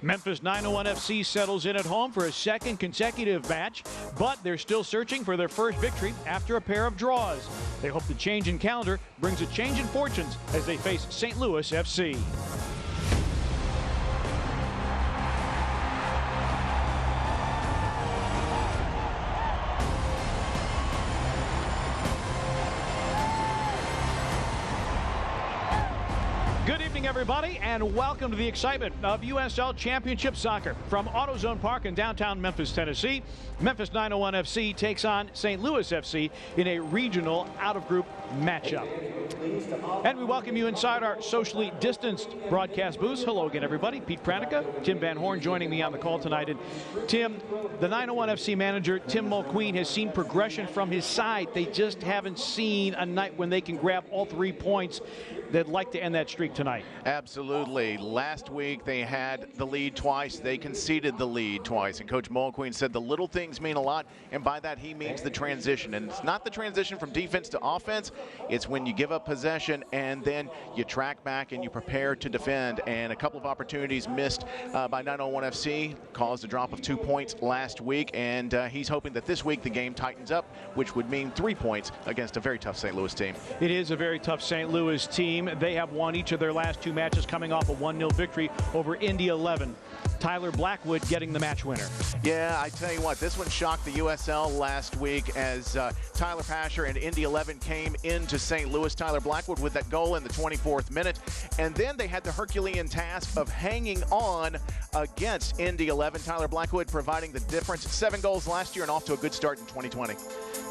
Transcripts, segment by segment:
Memphis 901 FC settles in at home for a second consecutive match, but they're still searching for their first victory after a pair of draws. They hope the change in calendar brings a change in fortunes as they face St. Louis FC. Good evening, everybody, and welcome to the excitement of USL Championship Soccer. From AutoZone Park in downtown Memphis, Tennessee, Memphis 901 FC takes on St. Louis FC in a regional out-of-group matchup. And we welcome you inside our socially distanced broadcast booth. Hello again, everybody. Pete Pranica, Tim Van Horn joining me on the call tonight. And Tim, the 901 FC manager, Tim Mulqueen, has seen progression from his side. They just haven't seen a night when they can grab all 3 points. They'd like to end that streak tonight. Absolutely. Last week they had the lead twice. They conceded the lead twice. And Coach Mulqueen said the little things mean a lot. And by that he means the transition. And it's not the transition from defense to offense. It's when you give up possession and then you track back and you prepare to defend. And a couple of opportunities missed by 901 FC caused a drop of 2 points last week. And he's hoping that this week the game tightens up, which would mean 3 points against a very tough St. Louis team. It is a very tough St. Louis team. They have won each of their last 2 matches, coming off a 1-0 victory over Indy 11. Tyler Blackwood getting the match winner. Yeah, I tell you what, this one shocked the USL last week as Tyler Pasher and Indy 11 came into St. Louis. Tyler Blackwood with that goal in the 24th minute. And then they had the Herculean task of hanging on against Indy 11. Tyler Blackwood providing the difference. 7 goals last year and off to a good start in 2020.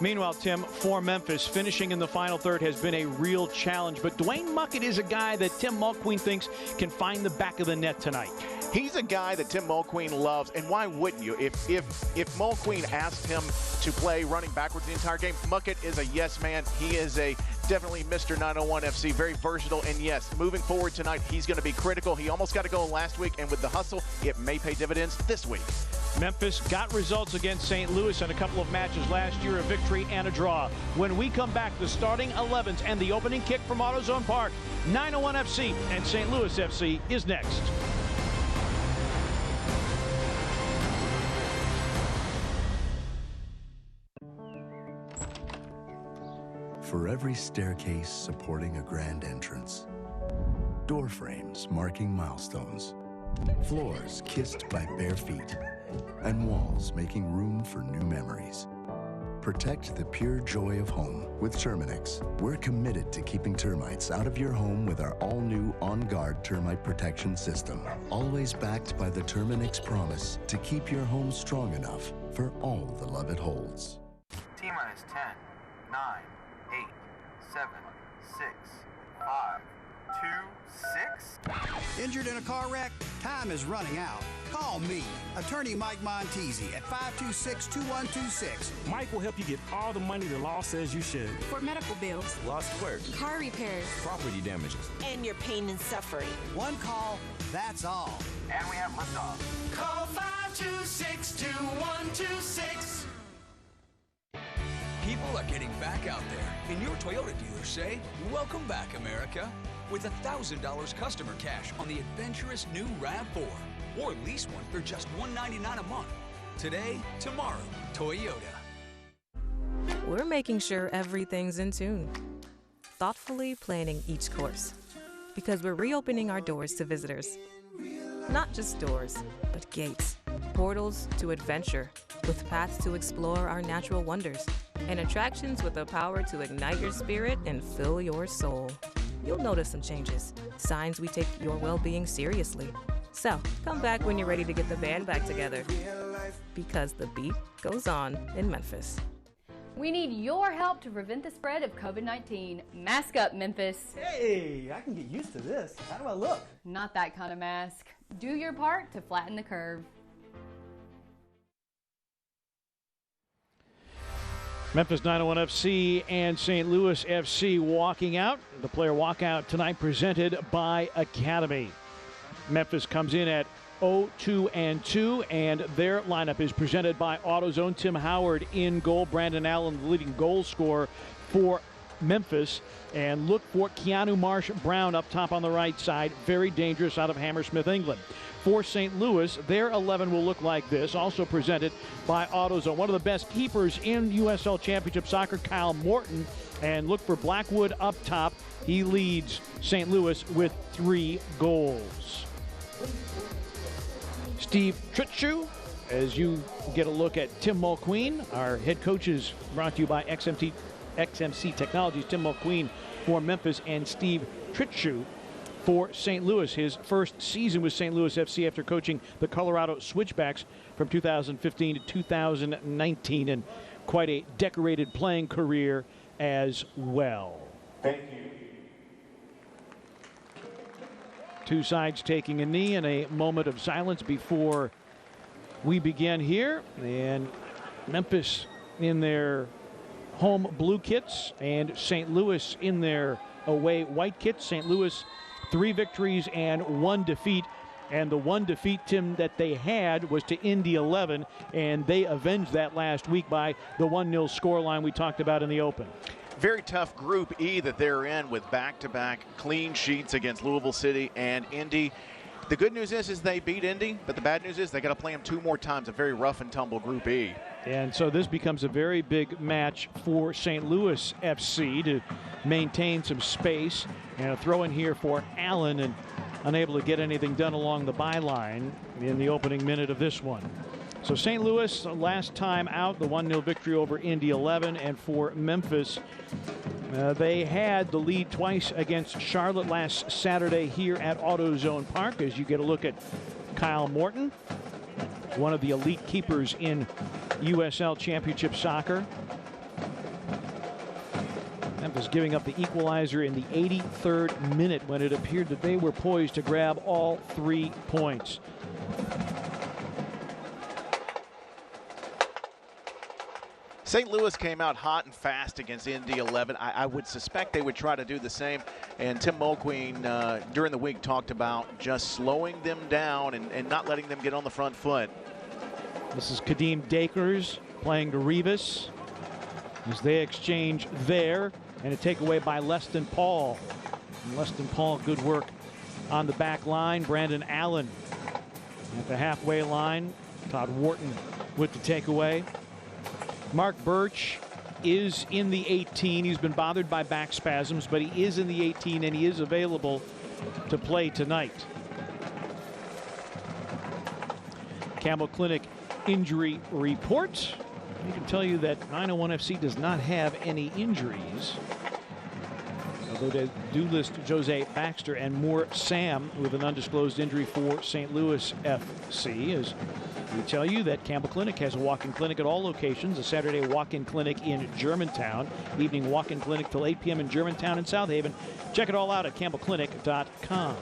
Meanwhile, Tim, for Memphis, finishing in the final third has been a real challenge. But Dwayne Muckett is a guy that Tim Mulqueen thinks can find the back of the net tonight. He's a guy that Tim Mulqueen loves, and why wouldn't you? If Mulqueen asked him to play running backwards the entire game, Muckett is a yes man. He is definitely Mr. 901 FC, very versatile, and yes, moving forward tonight, he's going to be critical. He almost got a goal last week, and with the hustle, it may pay dividends this week. Memphis got results against St. Louis in a couple of matches last year, a victory and a draw. When we come back, the starting 11s and the opening kick from AutoZone Park, 901 FC and St. Louis FC is next. For every staircase supporting a grand entrance, door frames marking milestones, floors kissed by bare feet, and walls making room for new memories. Protect the pure joy of home with Terminix. We're committed to keeping termites out of your home with our all-new On Guard termite protection system. Always backed by the Terminix promise to keep your home strong enough for all the love it holds. T-minus 10, 9, 8, 7, 6, 5, 2, 6. Injured in a car wreck? Time is running out. Call me, attorney Mike Montesi at 526-2126. Mike will help you get all the money the law says you should. For medical bills, Lost work, car repairs, property damages, and your pain and suffering. One call, that's all. And we have liftoff. Call 526-2126. People are getting back out there, and your Toyota dealers say, welcome back, America, with $1,000 customer cash on the adventurous new RAV4. Or lease one for just $199 a month. Today, tomorrow, Toyota. We're making sure everything's in tune, thoughtfully planning each course, because we're reopening our doors to visitors. Not just doors, but gates, portals to adventure, with paths to explore our natural wonders, and attractions with the power to ignite your spirit and fill your soul. You'll notice some changes, signs we take your well-being seriously. So, come back when you're ready to get the band back together, because the beat goes on in Memphis. We need your help to prevent the spread of COVID-19. Mask up, Memphis. Hey, I can get used to this. How do I look? Not that kind of mask. Do your part to flatten the curve. Memphis 901 FC and St. Louis FC walking out. The player walkout tonight presented by Academy. Memphis comes in at 0-2-2, and their lineup is presented by AutoZone. Tim Howard in goal. Brandon Allen, the leading goal scorer for Memphis. And look for Keanu Marsh Brown up top on the right side. Very dangerous out of Hammersmith, England. For St. Louis, their 11 will look like this, also presented by AutoZone. One of the best keepers in USL Championship Soccer, Kyle Morton. And look for Blackwood up top. He leads St. Louis with 3 goals. Steve Trittschuh, as you get a look at Tim Mulqueen. Our head coach is brought to you by XMC Technologies. Tim Mulqueen for Memphis and Steve Trittschuh for St. Louis. His first season with St. Louis FC after coaching the Colorado Switchbacks from 2015 to 2019, and quite a decorated playing career as well. Thank you. Two sides taking a knee and a moment of silence before we begin here. And Memphis in their home blue kits and St. Louis in their away white kits. St. Louis 3 victories and 1 defeat. And the 1 defeat, Tim, that they had was to Indy 11, and they avenged that last week by the 1-0 scoreline we talked about in the open. Very tough Group E that they're in, with back-to-back clean sheets against Louisville City and Indy. The good news is they beat Indy, but the bad news is they got to play them 2 more times. A very rough and tumble Group E. And so this becomes a very big match for St. Louis FC to maintain some space. And a throw in here for Allen, and unable to get anything done along the byline in the opening minute of this one. So St. Louis, last time out, the 1-0 victory over Indy 11. And for Memphis, they had the lead twice against Charlotte last Saturday here at AutoZone Park. As you get a look at Kyle Morton, one of the elite keepers in USL Championship Soccer. Memphis giving up the equalizer in the 83rd minute when it appeared that they were poised to grab all 3 points. St. Louis came out hot and fast against Indy 11. I would suspect they would try to do the same. And Tim Mulqueen during the week talked about just slowing them down and not letting them get on the front foot. This is Kadeem Dakers playing to Rivas as they exchange there, and a takeaway by Leston Paul. And Leston Paul, good work on the back line. Brandon Allen at the halfway line. Todd Wharton with the takeaway. Mark Birch is in the 18. He's been bothered by back spasms, but he is in the 18 and he is available to play tonight. Campbell Clinic injury report. I can tell you that 901 FC does not have any injuries, although they do list Jose Baxter and Moore Sam with an undisclosed injury for St. Louis FC. As we tell you that Campbell Clinic has a walk-in clinic at all locations. A Saturday walk-in clinic in Germantown, evening walk-in clinic till 8 p.m. in Germantown and South Haven. Check it all out at campbellclinic.com.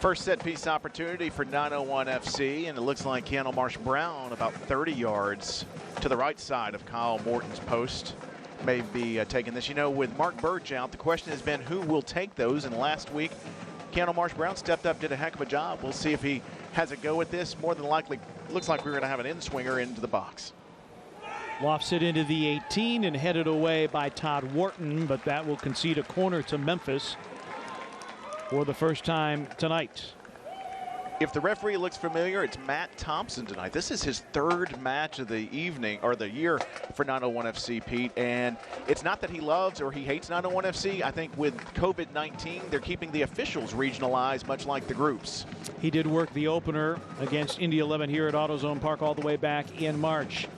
First set piece opportunity for 901 FC, and it looks like Keanu Marsh Brown about 30 yards to the right side of Kyle Morton's post may be taking this. You know, with Mark Birch out, the question has been who will take those, and last week Keanu Marsh Brown stepped up, did a heck of a job. We'll see if he has a go at this. More than likely, looks like we're going to have an in-swinger into the box. Lofts it into the 18 and headed away by Todd Wharton, but that will concede a corner to Memphis for the first time tonight. If the referee looks familiar, it's Matt Thompson tonight. This is his 3rd match of the evening or the year for 901 FC, Pete. And it's not that he loves or he hates 901 FC. I think with COVID-19, they're keeping the officials regionalized, much like the groups. He did work the opener against Indy 11 here at AutoZone Park all the way back in March.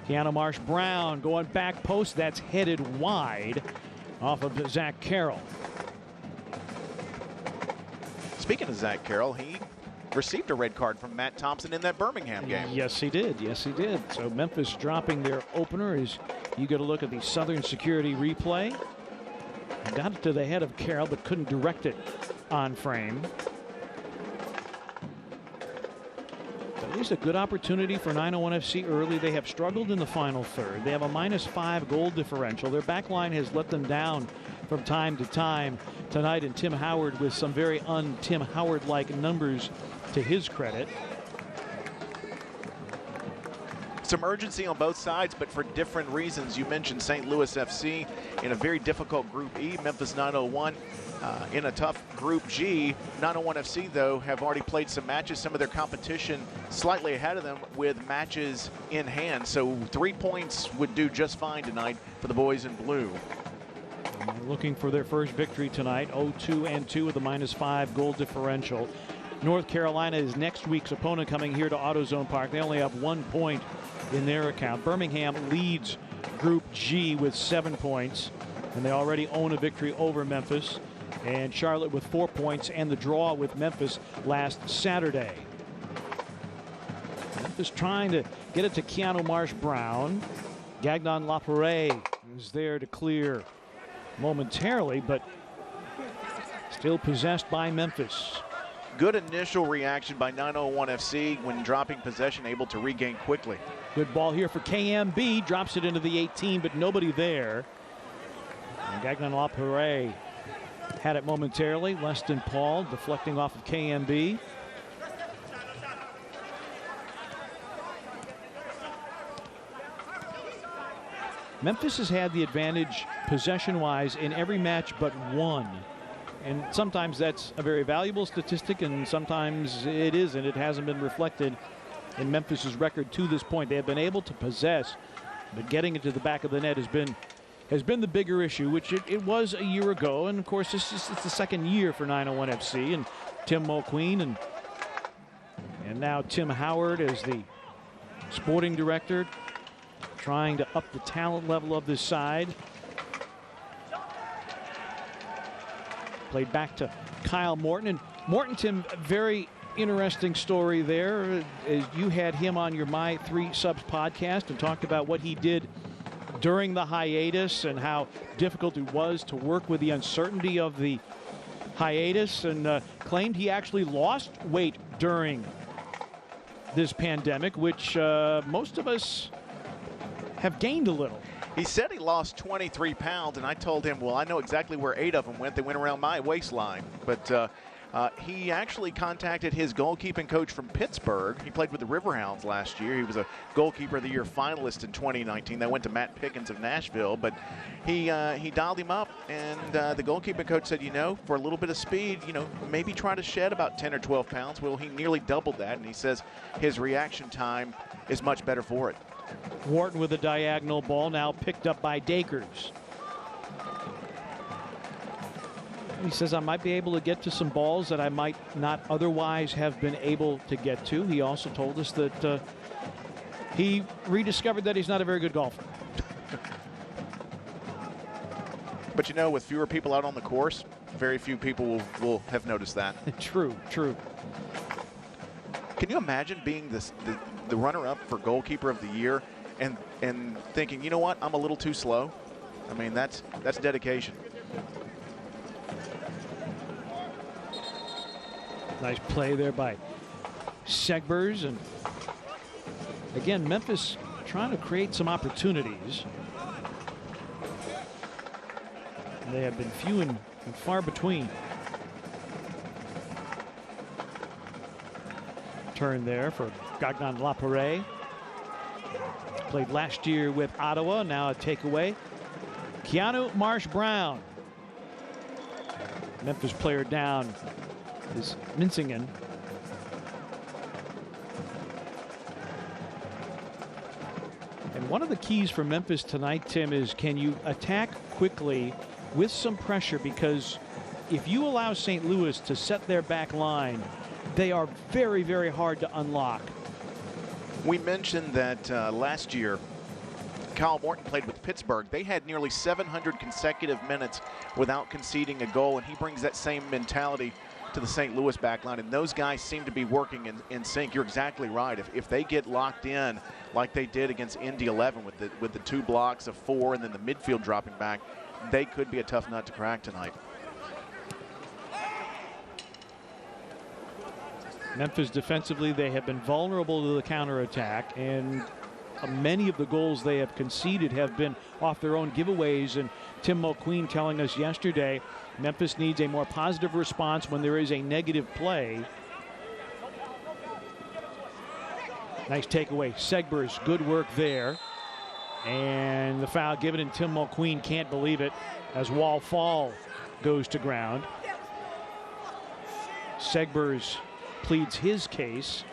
Keanu Marsh Brown going back post. That's headed wide off of Zach Carroll. Speaking of Zach Carroll, he received a red card from Matt Thompson in that Birmingham game. Yes, he did. Yes, he did. So Memphis dropping their opener as you get a look at the Southern Security replay. Got it to the head of Carroll, but couldn't direct it on frame. At least a good opportunity for 901 FC early. They have struggled in the final third. They have a -5 goal differential. Their back line has let them down from time to time tonight, and Tim Howard with some very un-Tim Howard-like numbers to his credit. some urgency on both sides, but for different reasons. You mentioned St. Louis FC in a very difficult Group E, Memphis 901 in a tough Group G. 901 FC, though, have already played some matches, some of their competition slightly ahead of them with matches in hand. So 3 points would do just fine tonight for the boys in blue. Looking for their first victory tonight, 0-2-2 with a -5 goal differential. North Carolina is next week's opponent, coming here to AutoZone Park. They only have 1 point in their account. Birmingham leads Group G with 7 points, and they already own a victory over Memphis. And Charlotte with 4 points and the draw with Memphis last Saturday. Memphis trying to get it to Keanu Marsh-Brown. Gagnon Laparé is there to clear momentarily, but still possessed by Memphis. Good initial reaction by 901 FC when dropping possession, able to regain quickly. Good ball here for KMB, drops it into the 18, but nobody there. And Gagnon Laparé had it momentarily. Leston Paul deflecting off of KMB. Memphis has had the advantage possession-wise in every match but one. And sometimes that's a very valuable statistic, and sometimes it isn't. It hasn't been reflected in Memphis's record to this point. They have been able to possess, but getting it to the back of the net has been the bigger issue, which it was a year ago. And of course, it's the second year for 901 FC and Tim Mulqueen, and now Tim Howard as the sporting director, trying to up the talent level of this side. Played back to Kyle Morton. And Morton, Tim, very interesting story there. You had him on your My Three Subs podcast and talked about what he did during the hiatus and how difficult it was to work with the uncertainty of the hiatus, and claimed he actually lost weight during this pandemic, which most of us have gained a little. He said he lost 23 pounds, and I told him, well, I know exactly where 8 of them went. They went around my waistline. But he actually contacted his goalkeeping coach from Pittsburgh. He played with the Riverhounds last year. He was a Goalkeeper of the Year finalist in 2019. That went to Matt Pickens of Nashville. But he dialed him up, and the goalkeeping coach said, for a little bit of speed, maybe try to shed about 10 or 12 pounds. Well, he nearly doubled that, and he says his reaction time is much better for it. Wharton with a diagonal ball, now picked up by Dakers. He says, I might be able to get to some balls that I might not otherwise have been able to get to. He also told us that he rediscovered that he's not a very good golfer. But with fewer people out on the course, very few people will have noticed that. True. Can you imagine being the runner-up for Goalkeeper of the Year and thinking, you know what, I'm a little too slow? I mean, that's dedication. Nice play there by Segbers. And again, Memphis trying to create some opportunities. And they have been few and far between. Turn there for Gagnon Laparé. Played last year with Ottawa, now a takeaway. Keanu Marsh-Brown. Memphis player down is Mincingen. And one of the keys for Memphis tonight, Tim, is can you attack quickly with some pressure? Because if you allow St. Louis to set their back line, they are very, very hard to unlock. We mentioned that last year, Kyle Morton played with Pittsburgh. They had nearly 700 consecutive minutes without conceding a goal, and he brings that same mentality to the St. Louis backline, and those guys seem to be working in sync. You're exactly right. If they get locked in like they did against Indy 11 with the 2 blocks of 4 and then the midfield dropping back, they could be a tough nut to crack tonight. Memphis defensively, they have been vulnerable to the counterattack, and many of the goals they have conceded have been off their own giveaways. And Tim Mulqueen telling us yesterday, Memphis needs a more positive response when there is a negative play. Nice takeaway. Segbers, good work there. And the foul given, and Tim Mulqueen can't believe it as Wall Fall goes to ground. Segbers pleads his case.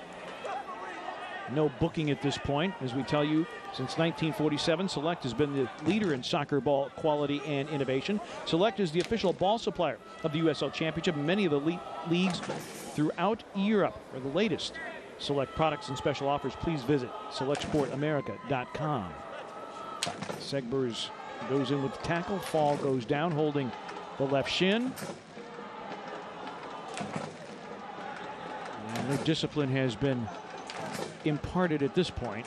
No booking at this point. As we tell you, since 1947, Select has been the leader in soccer ball quality and innovation. Select is the official ball supplier of the USL Championship and many of the leagues throughout Europe. For the latest Select products and special offers, please visit selectsportamerica.com. Segbers goes in with the tackle. Fall goes down, holding the left shin. And their discipline has been imparted at this point.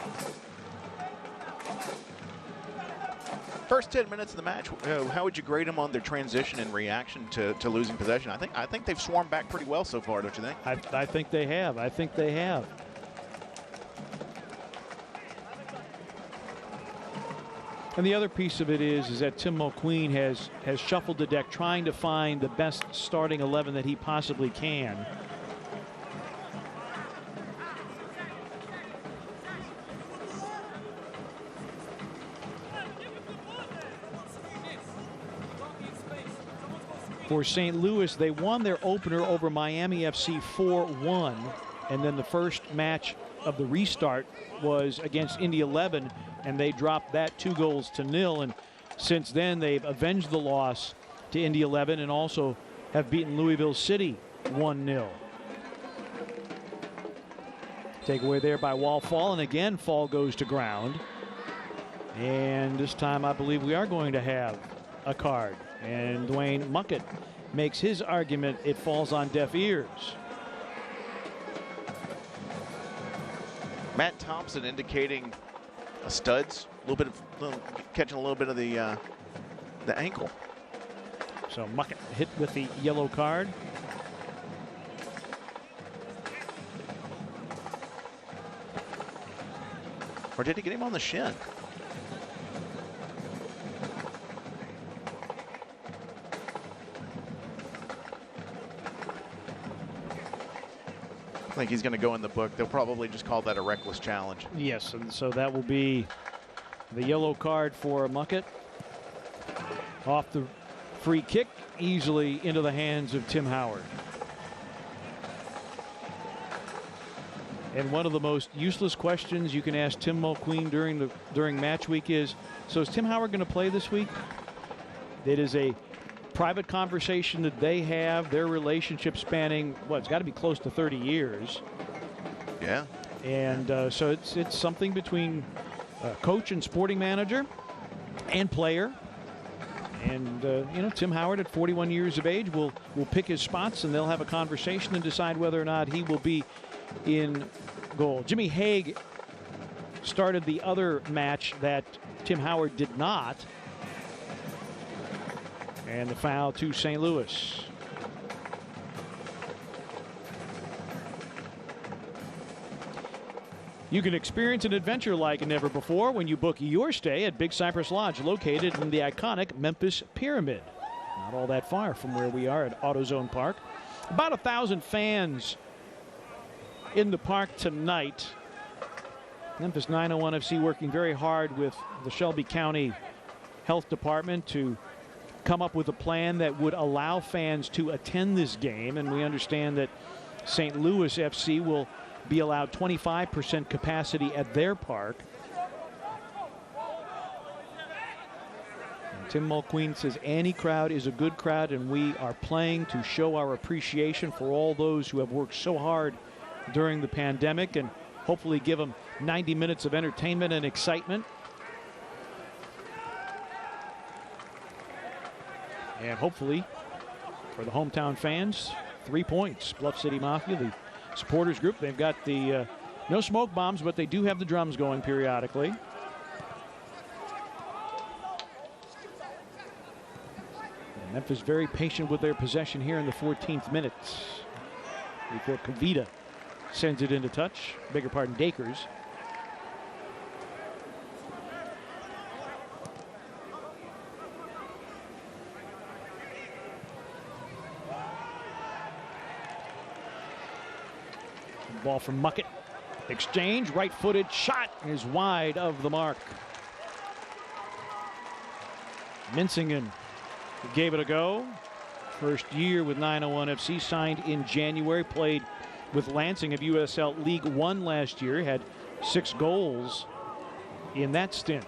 First 10 minutes of the match, how would you grade them on their transition and reaction to losing possession? I think they've swarmed back pretty well so far, don't you think? I think they have. I think they have. And the other piece of it is that Tim Mulqueen has shuffled the deck, trying to find the best starting 11 that he possibly can. For St. Louis, they won their opener over Miami FC 4-1, and then the first match of the restart was against Indy 11, and they dropped that 2-0. And since then, they've avenged the loss to Indy 11 and also have beaten Louisville City 1-0. Takeaway there by Wall Fall, and again, Fall goes to ground. And this time, I believe we are going to have a card. And Dwayne Muckett makes his argument. It falls on deaf ears. Matt Thompson indicating a studs, catching a little bit of the ankle. So Muckett hit with the yellow card. Or did he get him on the shin? I think he's going to go in the book. They'll probably just call that a reckless challenge. Yes, and so that will be the yellow card for Muckett. Off the free kick, easily into the hands of Tim Howard. And one of the most useless questions you can ask Tim Mulqueen during match week is, so is Tim Howard going to play this week? It is a private conversation that they have, their relationship spanning, it's got to be close to 30 years. Yeah. And so it's something between coach and sporting manager and player. And, Tim Howard at 41 years of age will pick his spots, and they'll have a conversation and decide whether or not he will be in goal. Jimmy Haig started the other match that Tim Howard did not. And the foul to St. Louis. You can experience an adventure like never before when you book your stay at Big Cypress Lodge, located in the iconic Memphis Pyramid. Not all that far from where we are at AutoZone Park. About 1,000 fans in the park tonight. Memphis 901 FC working very hard with the Shelby County Health Department to come up with a plan that would allow fans to attend this game. And we understand that St. Louis FC will be allowed 25% capacity at their park. And Tim Mulqueen says any crowd is a good crowd, and we are playing to show our appreciation for all those who have worked so hard during the pandemic and hopefully give them 90 minutes of entertainment and excitement. And hopefully, for the hometown fans, 3 points. Bluff City Mafia, the supporters group, they've got the no smoke bombs, but they do have the drums going periodically. And Memphis very patient with their possession here in the 14th minute before Kavita sends it into touch. Bigger pardon, Dakers. Ball from Muckett. Exchange, right-footed shot is wide of the mark. Mincingen gave it a go. First year with 901 FC, signed in January, played with Lansing of USL League One last year, had 6 goals in that stint.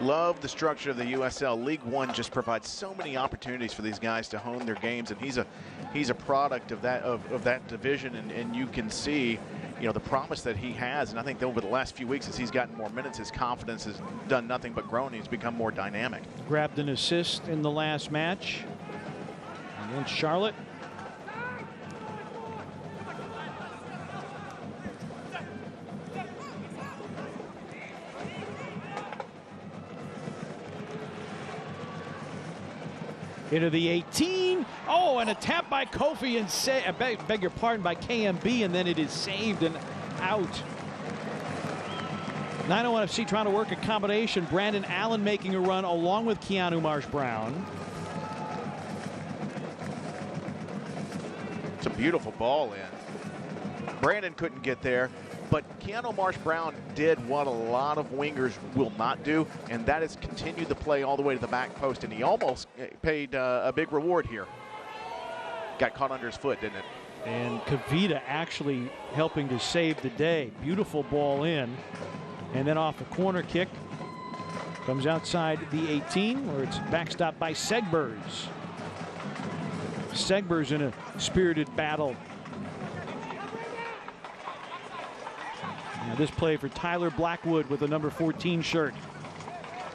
Love the structure of the USL League One. Just provides so many opportunities for these guys to hone their games, and he's a product of that division, and you can see, you know, the promise that he has. And I think that over the last few weeks, as he's gotten more minutes, his confidence has done nothing but grown. He's become more dynamic. Grabbed an assist in the last match against Charlotte. Into the 18. Oh, and a tap by Kofi and I beg your pardon, by KMB, and then it is saved and out. 901 FC trying to work a combination. Brandon Allen making a run along with Keanu Marsh-Brown. It's a beautiful ball in. Brandon couldn't get there, but Keanu Marsh-Brown did what a lot of wingers will not do, and that is continue the play all the way to the back post, and he almost paid a big reward here. Got caught under his foot, didn't it? And Kavita actually helping to save the day. Beautiful ball in, and then off the corner kick. Comes outside the 18, where it's backstopped by Segbers. Segbers in a spirited battle. Now this play for Tyler Blackwood with the number 14 shirt.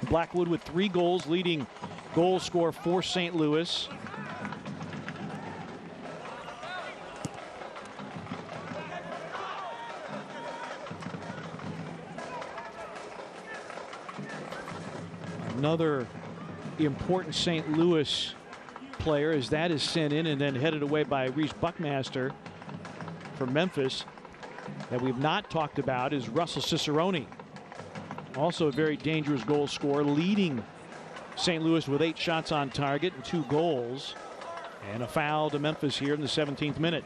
Blackwood with 3 goals, leading goal scorer for St. Louis. Another important St. Louis player, as that is sent in and then headed away by Reese Buckmaster for Memphis, that we've not talked about, is Russell Cicerone. Also a very dangerous goal scorer, leading St. Louis with 8 shots on target and 2 goals. And a foul to Memphis here in the 17th minute.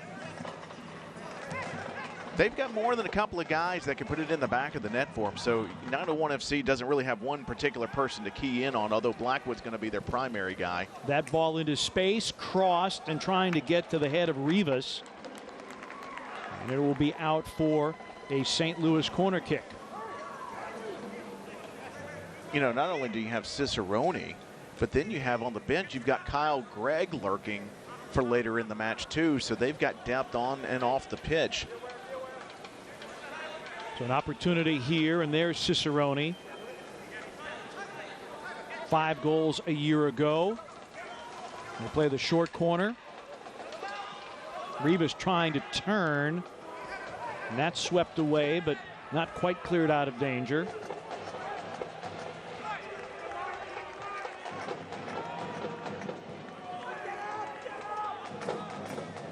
They've got more than a couple of guys that can put it in the back of the net for them. So 901 FC doesn't really have one particular person to key in on, although Blackwood's going to be their primary guy. That ball into space, crossed, and trying to get to the head of Rivas. And it will be out for a St. Louis corner kick. You know, not only do you have Cicerone, but then you have on the bench, you've got Kyle Gregg lurking for later in the match too. So they've got depth on and off the pitch. So an opportunity here, and there's Cicerone. 5 goals a year ago. They play the short corner. Rivas trying to turn, and that's swept away, but not quite cleared out of danger.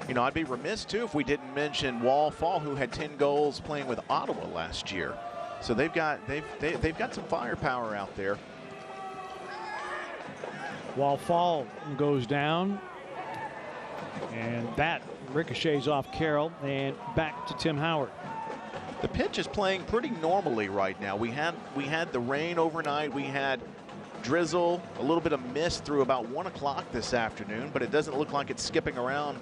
You know, I'd be remiss too if we didn't mention Wall Fall, who had 10 goals playing with Ottawa last year. So they've got some firepower out there. Wall Fall goes down, and that ricochets off Carroll and back to Tim Howard. The pitch is playing pretty normally right now. We had the rain overnight. We had drizzle, a little bit of mist through about 1 o'clock this afternoon, but it doesn't look like it's skipping around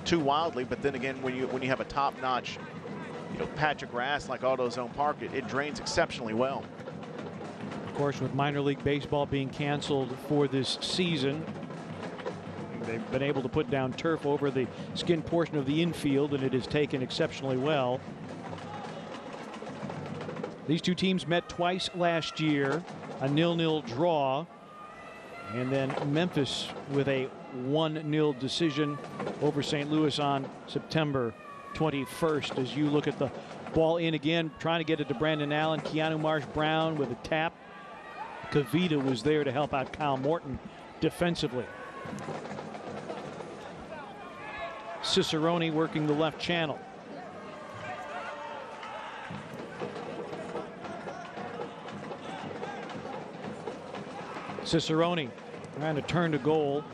too wildly. But then again, when you have a top-notch, you know, patch of grass like AutoZone Park, it drains exceptionally well. Of course, with minor league baseball being canceled for this season, they've been able to put down turf over the skin portion of the infield, and it has taken exceptionally well. These two teams met twice last year, a 0-0 draw, and then Memphis with a 1-0 decision over St. Louis on September 21st. As you look at the ball in again, trying to get it to Brandon Allen. Keanu Marsh-Brown with a tap. Kavita was there to help out Kyle Morton defensively. Cicerone working the left channel. Cicerone trying to turn to goal.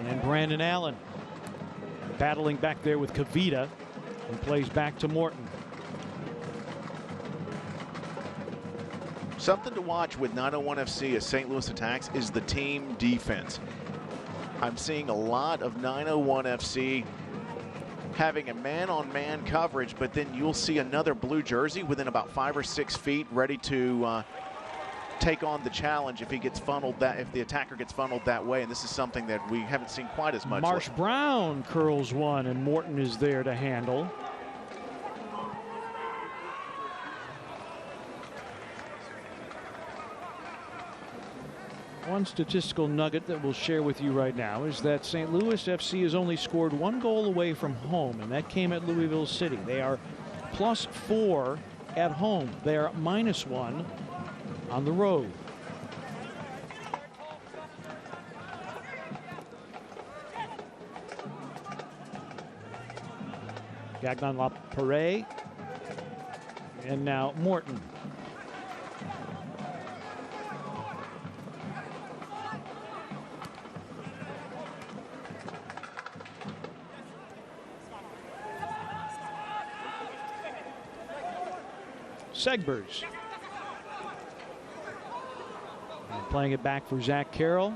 And Brandon Allen Battling back there with Kavita, and plays back to Morton. Something to watch with 901 FC as St. Louis Attacks is the team defense. I'm seeing a lot of 901 FC having a man-on-man coverage, but then you'll see another blue jersey within about 5 or 6 feet ready to take on the challenge if he gets funneled if the attacker gets funneled that way, and this is something that we haven't seen quite as much. Marsh Brown curls one, and Morton is there to handle. One statistical nugget that we'll share with you right now is that St. Louis FC has only scored 1 goal away from home, and that came at Louisville City. They are +4 at home. They are -1 on the road. Gagnon LaParade, and now Morton. Segbers. Playing it back for Zach Carroll.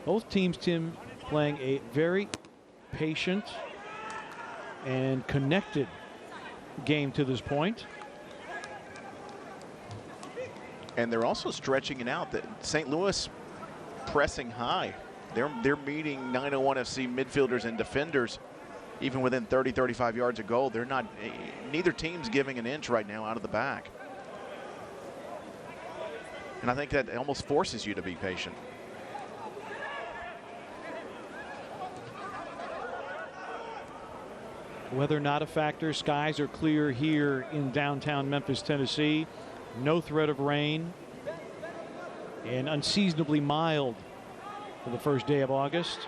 Both teams, Tim, playing a very patient and connected game to this point. And they're also stretching it out. That St. Louis pressing high. They're meeting 901 FC midfielders and defenders even within 30, 35 yards of goal. They're not, neither team's giving an inch right now out of the back. And I think that almost forces you to be patient. Weather not a factor. Skies are clear here in downtown Memphis, Tennessee. No threat of rain. And unseasonably mild for the first day of August.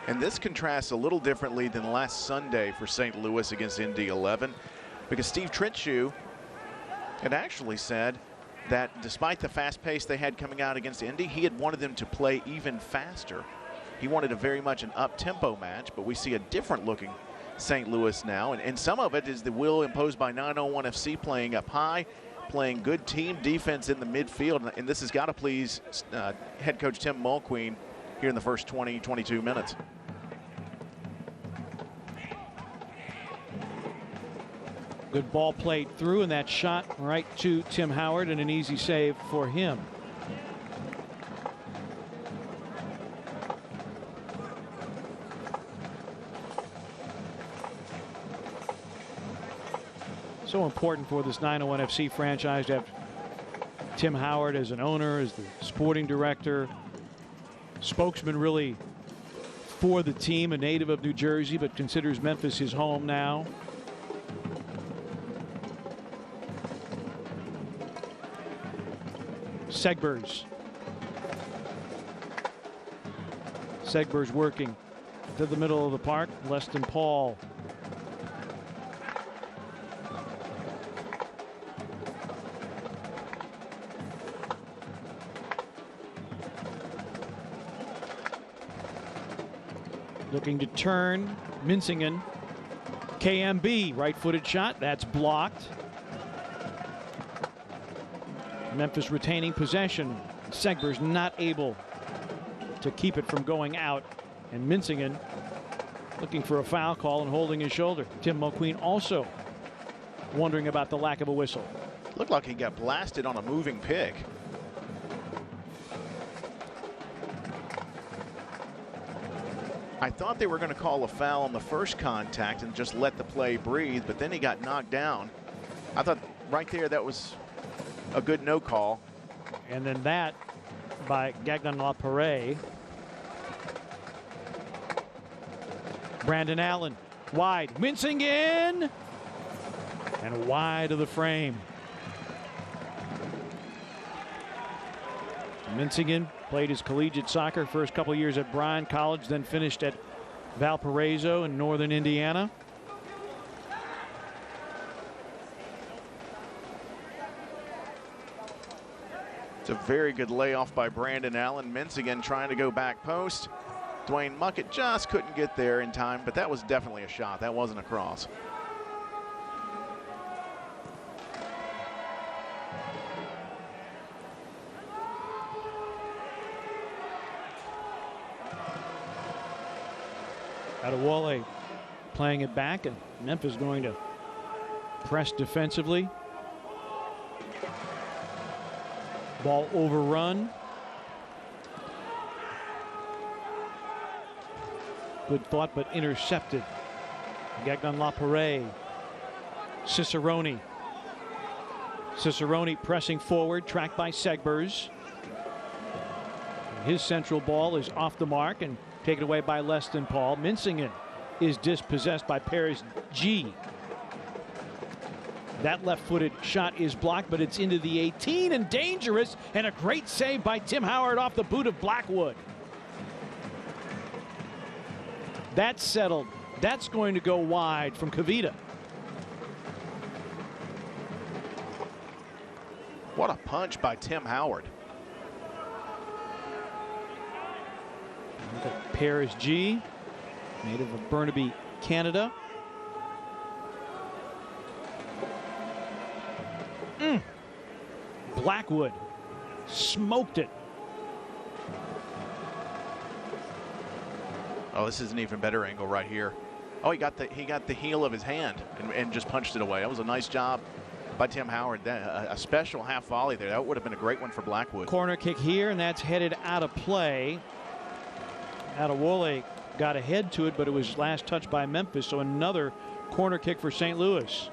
And this contrasts a little differently than last Sunday for St. Louis against Indy 11, because Steve Tritschu had actually said that despite the fast pace they had coming out against Indy, he had wanted them to play even faster. He wanted a very much an up-tempo match, but we see a different looking St. Louis now, and some of it is the will imposed by 901 FC playing up high, playing good team defense in the midfield, and this has got to please head coach Tim Mulqueen here in the first 20, 22 minutes. Good ball played through, and that shot right to Tim Howard, and an easy save for him. So important for this 901 FC franchise to have Tim Howard as an owner, as the sporting director, spokesman really for the team, a native of New Jersey, but considers Memphis his home now. Segbers. Segbers working to the middle of the park. Leston Paul. Looking to turn. Mincingen. KMB. Right-footed shot. That's blocked. Memphis retaining possession. Segbers not able to keep it from going out. And Mincingen looking for a foul call and holding his shoulder. Tim Mulqueen also wondering about the lack of a whistle. Looked like he got blasted on a moving pick. I thought they were going to call a foul on the first contact and just let the play breathe, but then he got knocked down. I thought right there that was a good no call. And then that by Gagnon LaParade. Brandon Allen wide. Mincingen and wide of the frame. Mincingen played his collegiate soccer first couple years at Bryan College, then finished at Valparaiso in northern Indiana. It's a very good layoff by Brandon Allen. Mintz again trying to go back post. Dwayne Muckett just couldn't get there in time, but that was definitely a shot. That wasn't a cross. Adewale playing it back, and Memphis going to press defensively. Ball overrun. Good thought, but intercepted. Gagnon Lapare. Cicerone. Cicerone pressing forward, tracked by Segbers. His central ball is off the mark and taken away by less than Paul. Mincingen is dispossessed by Paris G. That left-footed shot is blocked, but it's into the 18 and dangerous, and a great save by Tim Howard off the boot of Blackwood. That's settled. That's going to go wide from Kavita. What a punch by Tim Howard. Paris G, native of Burnaby, Canada. Blackwood smoked it. Oh, this is an even better angle right here. Oh, he got the heel of his hand and just punched it away. That was a nice job by Tim Howard. A special half volley there. That would have been a great one for Blackwood. Corner kick here, and that's headed out of play. Adewale got ahead to it, but it was last touched by Memphis, so another corner kick for St. Louis.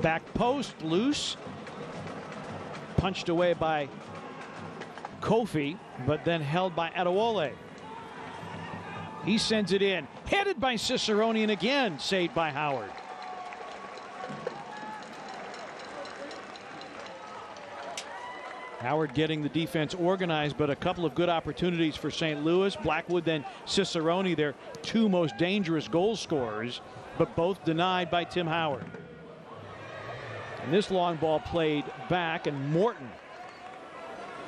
Back post loose, punched away by Kofi, but then held by Adewale. He sends it in, headed by Cicerone, and again saved by Howard. Howard getting the defense organized, but a couple of good opportunities for St. Louis. Blackwood, then Cicerone, their two most dangerous goal scorers, but both denied by Tim Howard. And this long ball played back, and Morton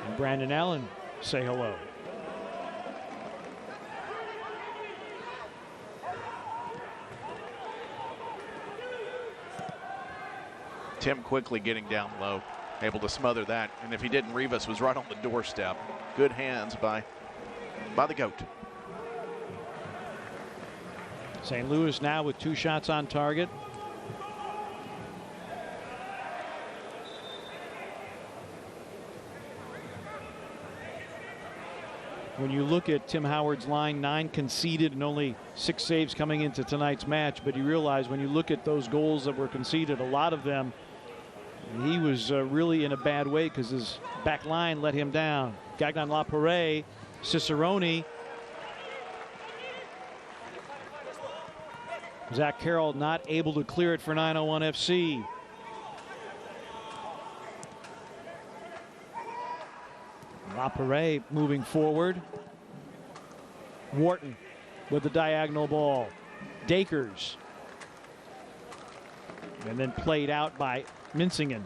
and Brandon Allen say hello. Tim quickly getting down low, able to smother that. And if he didn't, Rivas was right on the doorstep. Good hands by the GOAT. St. Louis now with 2 shots on target. When you look at Tim Howard's line, 9 conceded and only 6 saves coming into tonight's match, but you realize when you look at those goals that were conceded, a lot of them, he was really in a bad way because his back line let him down. Gagnon Lapare, Cicerone. Zach Carroll not able to clear it for 901 FC. Lapare moving forward. Wharton with the diagonal ball. Dakers. And then played out by Mincingen.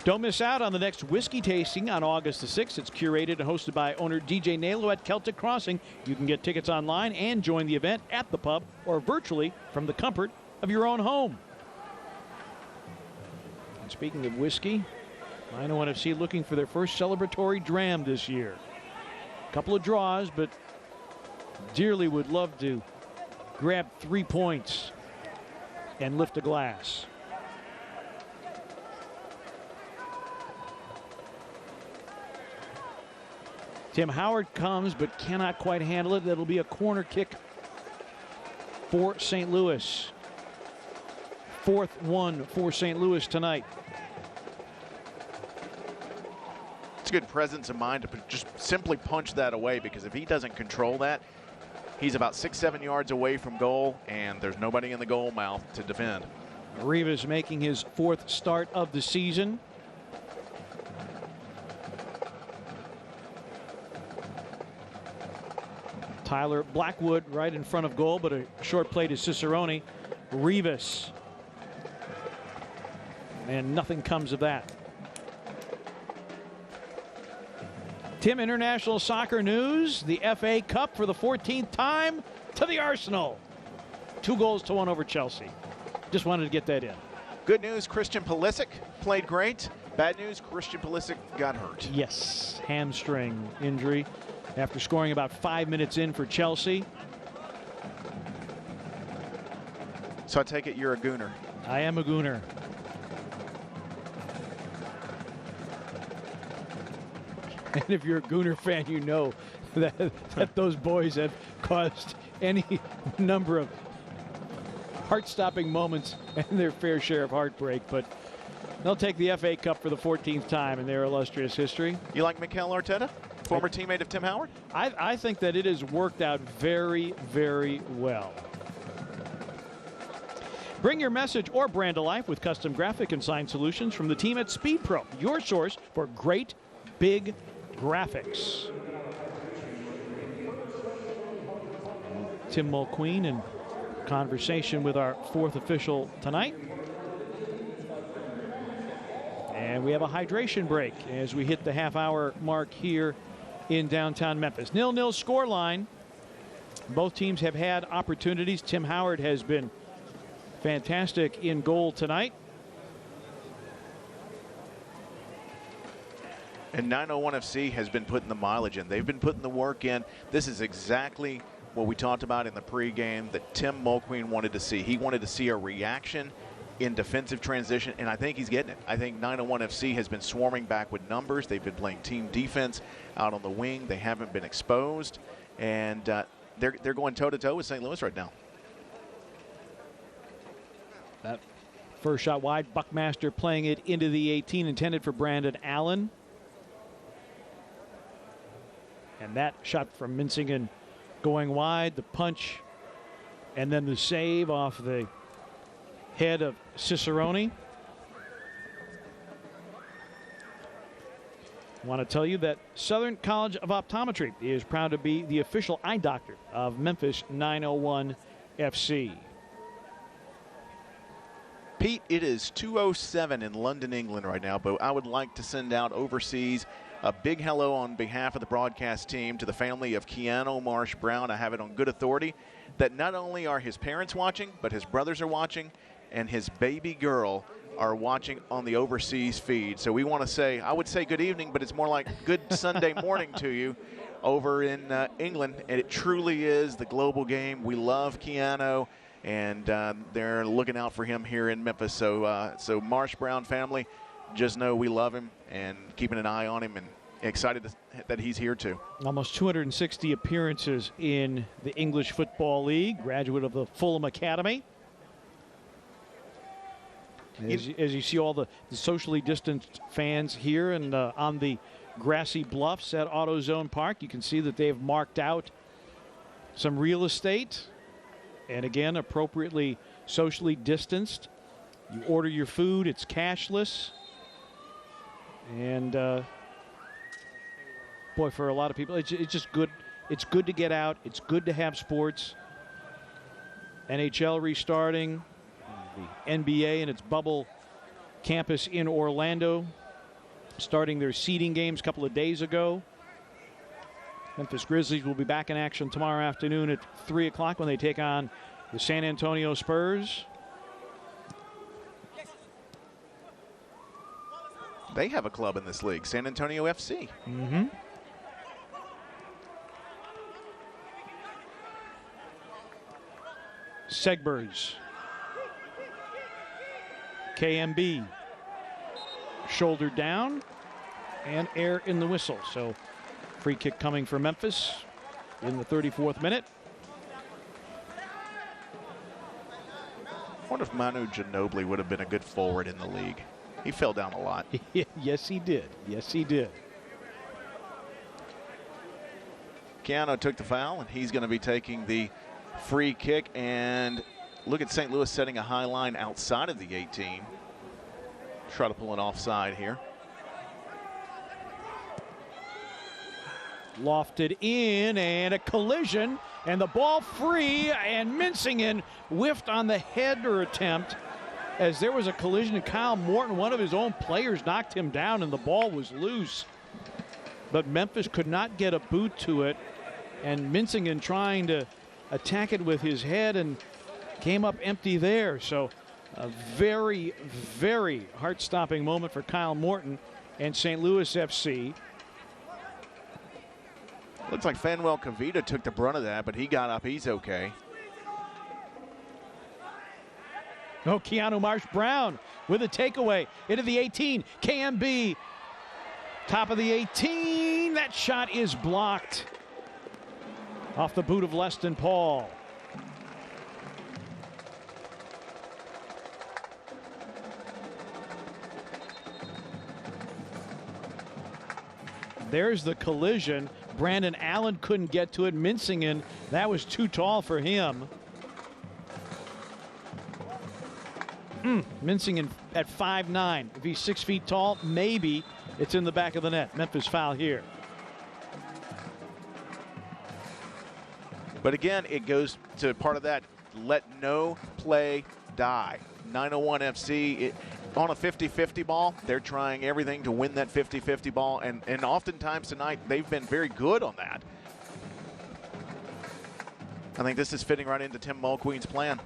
Don't miss out on the next whiskey tasting on August the 6th. It's curated and hosted by owner DJ Nalo at Celtic Crossing. You can get tickets online and join the event at the pub or virtually from the comfort of your own home. And speaking of whiskey, 901 FC looking for their first celebratory dram this year. A couple of draws, but dearly would love to grab 3 points and lift a glass. Tim Howard comes but cannot quite handle it. That'll be a corner kick for St. Louis. 4th one for St. Louis tonight. It's a good presence of mind to just simply punch that away, because if he doesn't control that, he's about 6-7 yards away from goal, and there's nobody in the goal mouth to defend. Rivas making his 4th start of the season. Tyler Blackwood right in front of goal, but a short play to Cicerone. Rivas. And nothing comes of that. Tim, international soccer news. The FA Cup for the 14th time to the Arsenal. 2-1 over Chelsea. Just wanted to get that in. Good news, Christian Pulisic played great. Bad news, Christian Pulisic got hurt. Yes, hamstring injury after scoring about 5 minutes in for Chelsea. So I take it you're a Gooner. I am a Gooner. And if you're a Gooner fan, you know that those boys have caused any number of heart-stopping moments and their fair share of heartbreak. But they'll take the FA Cup for the 14th time in their illustrious history. You like Mikel Arteta, former teammate of Tim Howard? I think that it has worked out very, very well. Bring your message or brand to life with custom graphic and sign solutions from the team at Speed Pro, your source for great big graphics. Tim Mulqueen in conversation with our fourth official tonight. And we have a hydration break as we hit the half-hour mark here in downtown Memphis. 0-0 scoreline. Both teams have had opportunities. Tim Howard has been fantastic in goal tonight. And 901 FC has been putting the mileage in. They've been putting the work in. This is exactly what we talked about in the pregame that Tim Mulqueen wanted to see. He wanted to see a reaction in defensive transition, and I think he's getting it. I think 901 FC has been swarming back with numbers. They've been playing team defense out on the wing. They haven't been exposed, and they're going toe-to-toe with St. Louis right now. That first shot wide, Buckmaster playing it into the 18, intended for Brandon Allen. And that shot from Mincingen going wide, the punch, and then the save off the head of Cicerone. I want to tell you that Southern College of Optometry is proud to be the official eye doctor of Memphis 901 FC. Pete, it is 2:07 in London, England right now, but I would like to send out overseas a big hello on behalf of the broadcast team to the family of Keanu Marsh Brown. I have it on good authority that not only are his parents watching, but his brothers are watching, and his baby girl are watching on the overseas feed. So we want to say, I would say good evening, but it's more like good Sunday morning to you over in England. And it truly is the global game. We love Keanu, and they're looking out for him here in Memphis. So Marsh Brown family, just know we love him and keeping an eye on him, and excited that he's here too. Almost 260 appearances in the English Football League, graduate of the Fulham Academy. As you see all the socially distanced fans here and on the grassy bluffs at AutoZone Park, you can see that they've marked out some real estate, and again, appropriately socially distanced. You order your food, it's cashless. And boy, for a lot of people, it's just good. It's good to get out. It's good to have sports. NHL restarting. The NBA and its bubble campus in Orlando starting their seeding games a couple of days ago. Memphis Grizzlies will be back in action tomorrow afternoon at 3 o'clock when they take on the San Antonio Spurs. They have a club in this league, San Antonio FC. Mm-hmm. Segbers. KMB. Shoulder down and air in the whistle. So free kick coming for Memphis in the 34th minute. I wonder if Manu Ginobili would have been a good forward in the league. He fell down a lot. Yes, he did. Yes, he did. Keanu took the foul, and he's going to be taking the free kick. And look at St. Louis setting a high line outside of the 18. Try to pull an offside here. Lofted in, and a collision, and the ball free, and Mincingen whiffed on the header attempt as there was a collision, and Kyle Morton, one of his own players, knocked him down, and the ball was loose. But Memphis could not get a boot to it, and Mincingen trying to attack it with his head and came up empty there. So a very, very heart-stopping moment for Kyle Morton and St. Louis FC. Looks like Fanuel Kavita took the brunt of that, but he got up. He's okay. Oh, Keanu Marsh-Brown with a takeaway into the 18. KMB, top of the 18. That shot is blocked off the boot of Leston Paul. There's the collision. Brandon Allen couldn't get to it. Mincingen, that was too tall for him. Mincingen at 5'9". If he's 6 feet tall, maybe it's in the back of the net. Memphis foul here. But again, it goes to part of that, let no play die. 901 FC, on a 50-50 ball, they're trying everything to win that 50-50 ball, and oftentimes tonight they've been very good on that. I think this is fitting right into Tim Mulqueen's plan.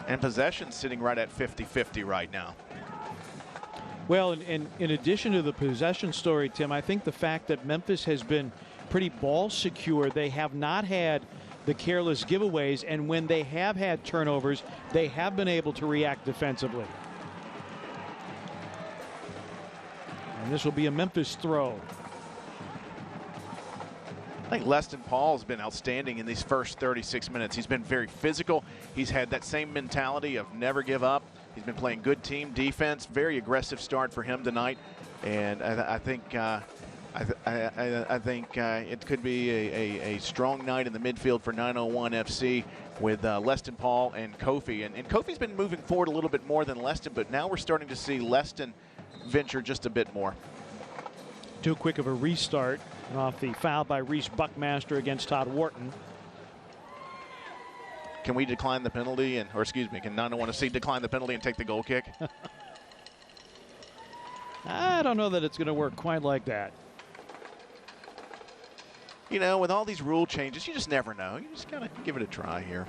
And possession sitting right at 50-50 right now. Well, in addition to the possession story, Tim, I think the fact that Memphis has been pretty ball secure, they have not had the careless giveaways, and when they have had turnovers, they have been able to react defensively. And this will be a Memphis throw. I think Leston Paul's been outstanding in these first 36 minutes. He's been very physical. He's had that same mentality of never give up. He's been playing good team defense. Very aggressive start for him tonight, and I think it could be a strong night in the midfield for 901 FC with Leston Paul and Kofi. And Kofi's been moving forward a little bit more than Leston, but now we're starting to see Leston venture just a bit more. Too quick of a restart off the foul by Reese Buckmaster against Todd Wharton. Can we decline the penalty, or excuse me, can 901 FC decline the penalty and take the goal kick? I don't know that it's going to work quite like that. You know, with all these rule changes, you just never know. You just gotta give it a try here.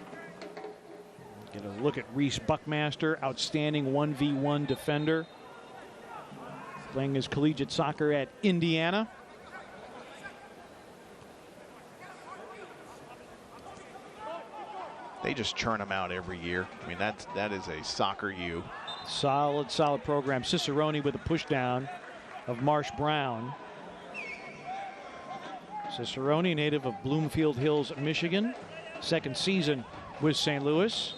Get a look at Reese Buckmaster, outstanding 1v1 defender, playing his collegiate soccer at Indiana. They just churn them out every year. I mean, that is a soccer U. Solid program. Cicerone with a push down of Marsh-Brown. Cicerone, native of Bloomfield Hills, Michigan. Second season with St. Louis.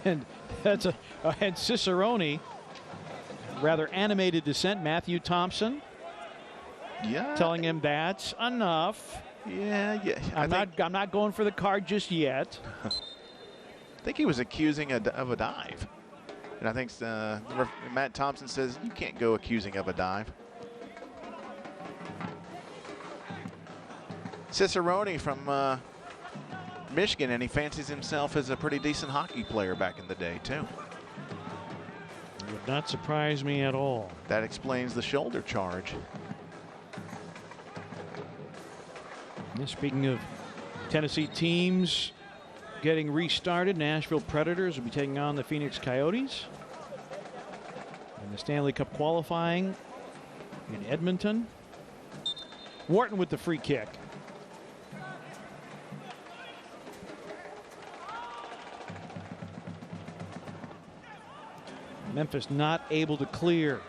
And that's and Cicerone, rather animated dissent. Matthew Thompson, telling him that's enough. Yeah. I'm not going for the card just yet. I think he was accusing of a dive. And I think Matt Thompson says you can't go accusing of a dive. Cicerone from Michigan, and he fancies himself as a pretty decent hockey player back in the day, too. Would not surprise me at all. That explains the shoulder charge. And speaking of Tennessee teams getting restarted, Nashville Predators will be taking on the Phoenix Coyotes in the Stanley Cup qualifying in Edmonton. Wharton with the free kick. Memphis not able to clear.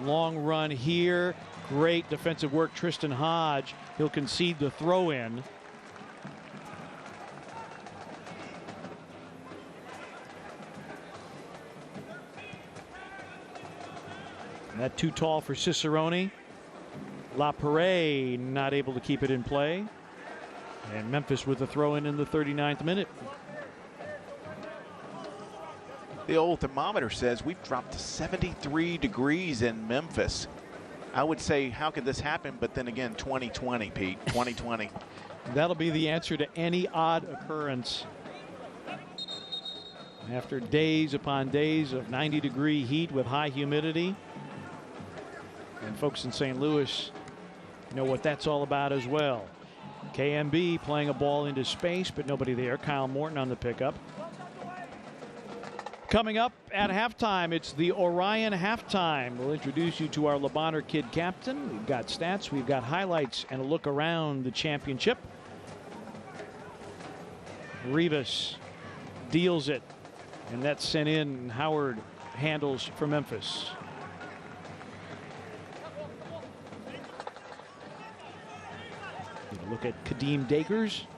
Long run here. Great defensive work, Tristan Hodge. He'll concede the throw in. And that too tall for Cicerone. LaPerre not able to keep it in play. And Memphis with the throw in the 39th minute. The old thermometer says we've dropped to 73 degrees in Memphis. I would say, how could this happen? But then again, 2020, Pete, 2020. That'll be the answer to any odd occurrence. After days upon days of 90-degree heat with high humidity. And folks in St. Louis know what that's all about as well. KMB playing a ball into space, but nobody there. Kyle Morton on the pickup. Coming up at halftime, it's the Orion halftime. We'll introduce you to our Le Bonheur Kid captain. We've got stats, we've got highlights, and a look around the championship. Rivas deals it, and that's sent in. Howard handles for Memphis. Look at Kadeem Dakers.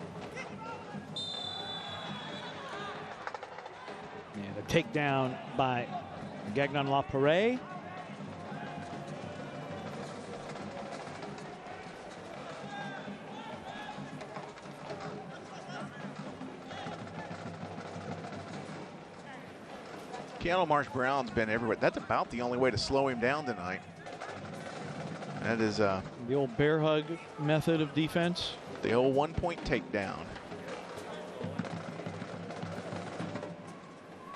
And a takedown by Gagnon LaParé. Keanu Marsh-Brown's been everywhere. That's about the only way to slow him down tonight. That is the old bear hug method of defense. The old one-point takedown.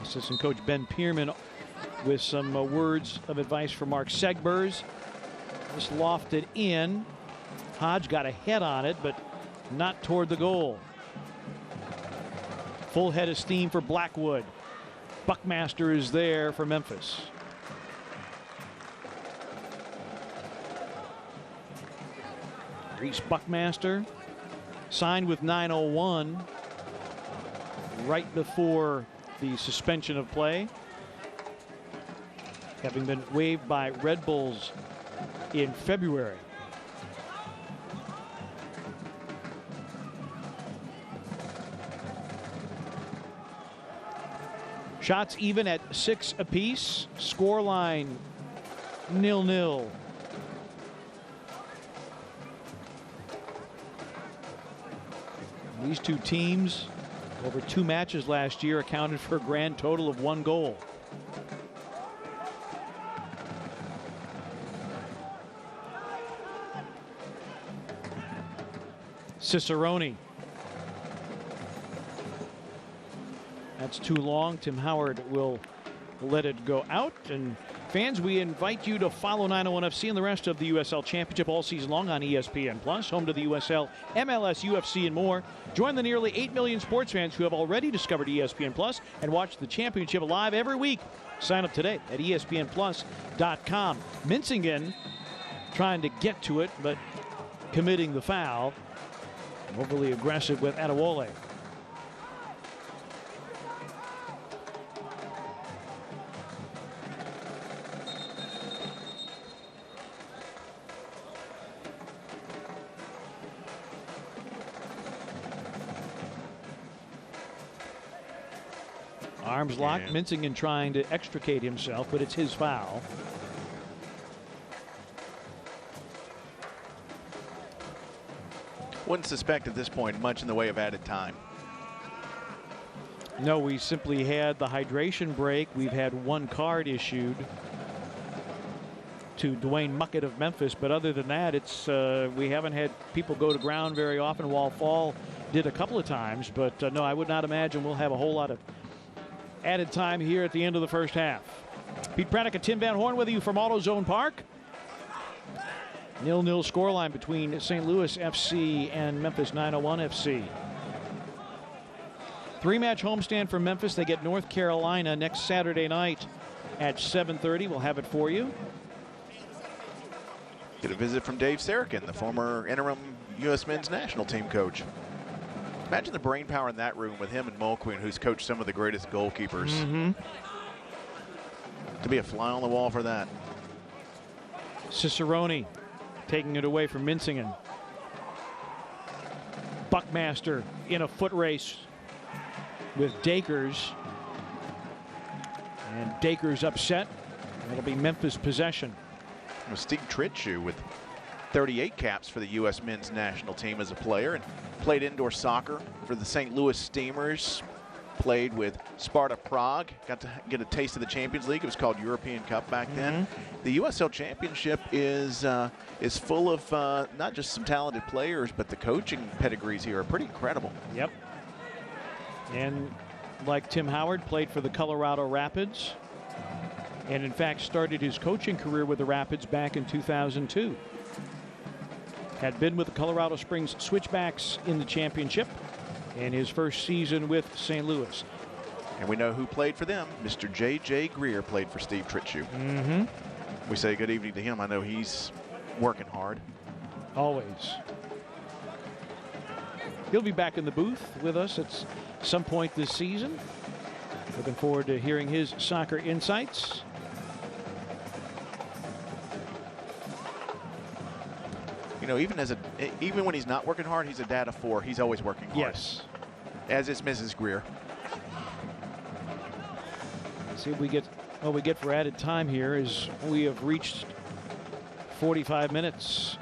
Assistant coach Ben Pierman with some words of advice for Mark Segbers. Just lofted in. Hodge got a head on it, but not toward the goal. Full head of steam for Blackwood. Buckmaster is there for Memphis. Reese Buckmaster signed with 901 right before the suspension of play, having been waived by Red Bulls in February. Shots even at 6 apiece. Scoreline 0-0. These two teams over 2 matches last year accounted for a grand total of 1 goal. Cicerone. That's too long. Tim Howard will let it go out. And fans, we invite you to follow 901 FC and the rest of the USL Championship all season long on ESPN Plus, home to the USL, MLS, UFC, and more. Join the nearly 8 million sports fans who have already discovered ESPN Plus and watch the championship live every week. Sign up today at ESPNplus.com. Mincingen trying to get to it, but committing the foul. Overly aggressive with Adewole. Arms locked. Yeah. Mincingen trying to extricate himself, but it's his foul. Wouldn't suspect at this point much in the way of added time. No, we simply had the hydration break. We've had 1 card issued to Dwayne Muckett of Memphis, but other than that, it's we haven't had people go to ground very often. Wall Fall did a couple of times, but no, I would not imagine we'll have a whole lot of added time here at the end of the first half. Pete Pranick and Tim Van Horn with you from AutoZone Park. 0-0 scoreline between St. Louis FC and Memphis 901 FC. 3-match homestand for Memphis. They get North Carolina next Saturday night at 7:30. We'll have it for you. Get a visit from Dave Sarakin, the former interim U.S. men's national team coach. Imagine the brain power in that room with him and Mulqueen, who's coached some of the greatest goalkeepers. To be a fly on the wall for that. Cicerone taking it away from Mincingen. Buckmaster in a foot race with Dakers. And Dakers upset. It'll be Memphis possession. Well, Steve Trittschuh with 38 caps for the U.S. men's national team as a player, and played indoor soccer for the St. Louis Steamers. played with Sparta Prague, got to get a taste of the Champions League. It was called European Cup back then. The USL Championship is full of not just some talented players, but the coaching pedigrees here are pretty incredible. Yep. And like Tim Howard, played for the Colorado Rapids, and in fact started his coaching career with the Rapids back in 2002. Had been with the Colorado Springs Switchbacks in the championship in his first season with St. Louis. And we know who played for them. Mr. J.J. Greer played for Steve Trittschuh. We say good evening to him. I know he's working hard. Always. He'll be back in the booth with us at some point this season. Looking forward to hearing his soccer insights. You know, even when he's not working hard, he's a dad of 4. He's always working hard. Yes. As is Mrs. Greer. Let's see what we get for added time here as we have reached 45 minutes.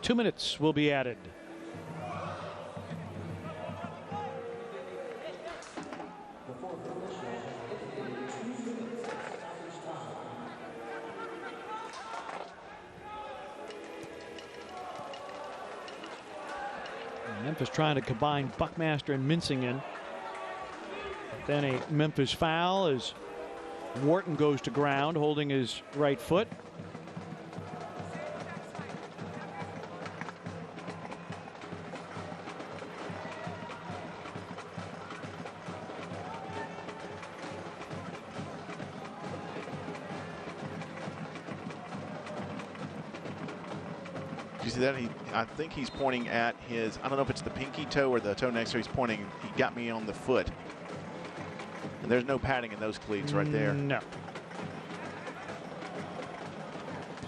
Two minutes will be added. Memphis trying to combine Buckmaster and Mincingen. Then a Memphis foul as Wharton goes to ground holding his right foot. You see that? I think he's pointing at his, I don't know if it's the pinky toe or the toe next to he's pointing, he got me on the foot. And there's no padding in those cleats right there. No.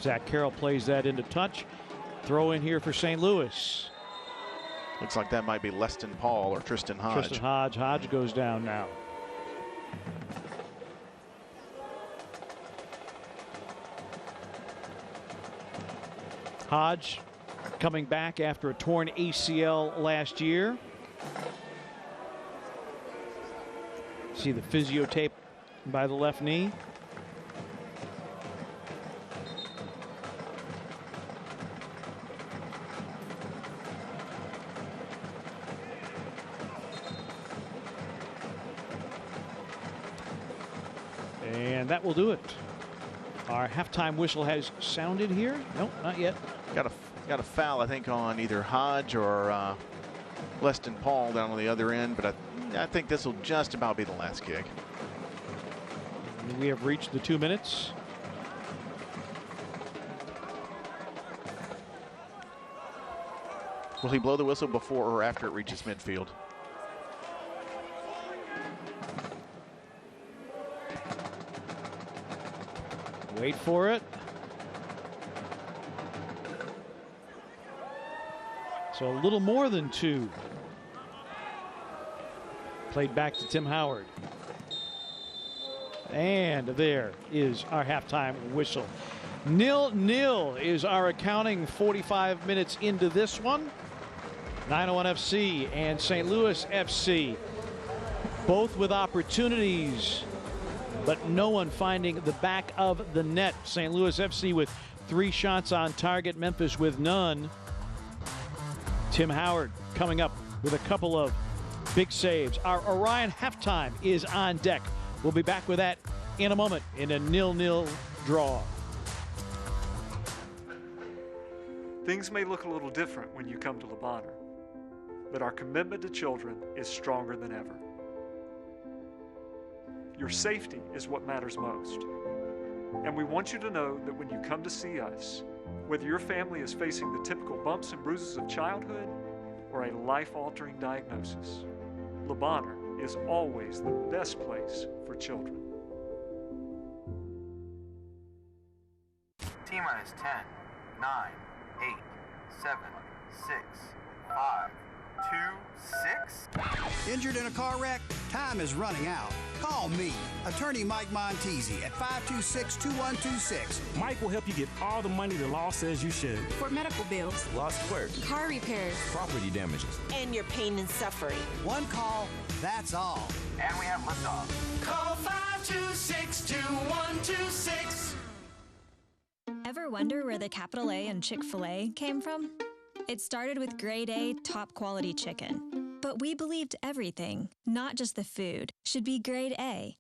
Zach Carroll plays that into touch. Throw in here for St. Louis. Looks like that might be Leston Paul or Tristan Hodge. Tristan Hodge. Hodge goes down now. Hodge coming back after a torn ACL last year. See the physio tape by the left knee. And that will do it. Our halftime whistle has sounded here. Nope, not yet. Got a foul, I think, on either Hodge or Leston Paul down on the other end, but I think this will just about be the last kick. We have reached the 2 minutes. Will he blow the whistle before or after it reaches midfield? Wait for it. So a little more than 2. Played back to Tim Howard. And there is our halftime whistle. 0-0 is our accounting 45 minutes into this one. 901 FC and St. Louis FC, both with opportunities, but no one finding the back of the net. St. Louis FC with 3 shots on target, Memphis with none. Tim Howard coming up with a couple of big saves. Our Orion halftime is on deck. We'll be back with that in a moment in a 0-0 draw. Things may look a little different when you come to Le Bonheur, but our commitment to children is stronger than ever. Your safety is what matters most. And we want you to know that when you come to see us, whether your family is facing the typical bumps and bruises of childhood or a life-altering diagnosis, Le Bonheur is always the best place for children. T-minus 10, 9, 8, 7, 6, 5, 2, 6. Injured in a car wreck? Time is running out. Call me, attorney Mike Montesi at 526-2126. Mike will help you get all the money the law says you should. For medical bills, Lost work, car repairs, property damages, and your pain and suffering. One call, that's all. And we have liftoff. Call 526-2126. Ever wonder where the capital A in Chick-fil-A came from? It started with grade A, top quality chicken. But we believed everything, not just the food, should be grade A.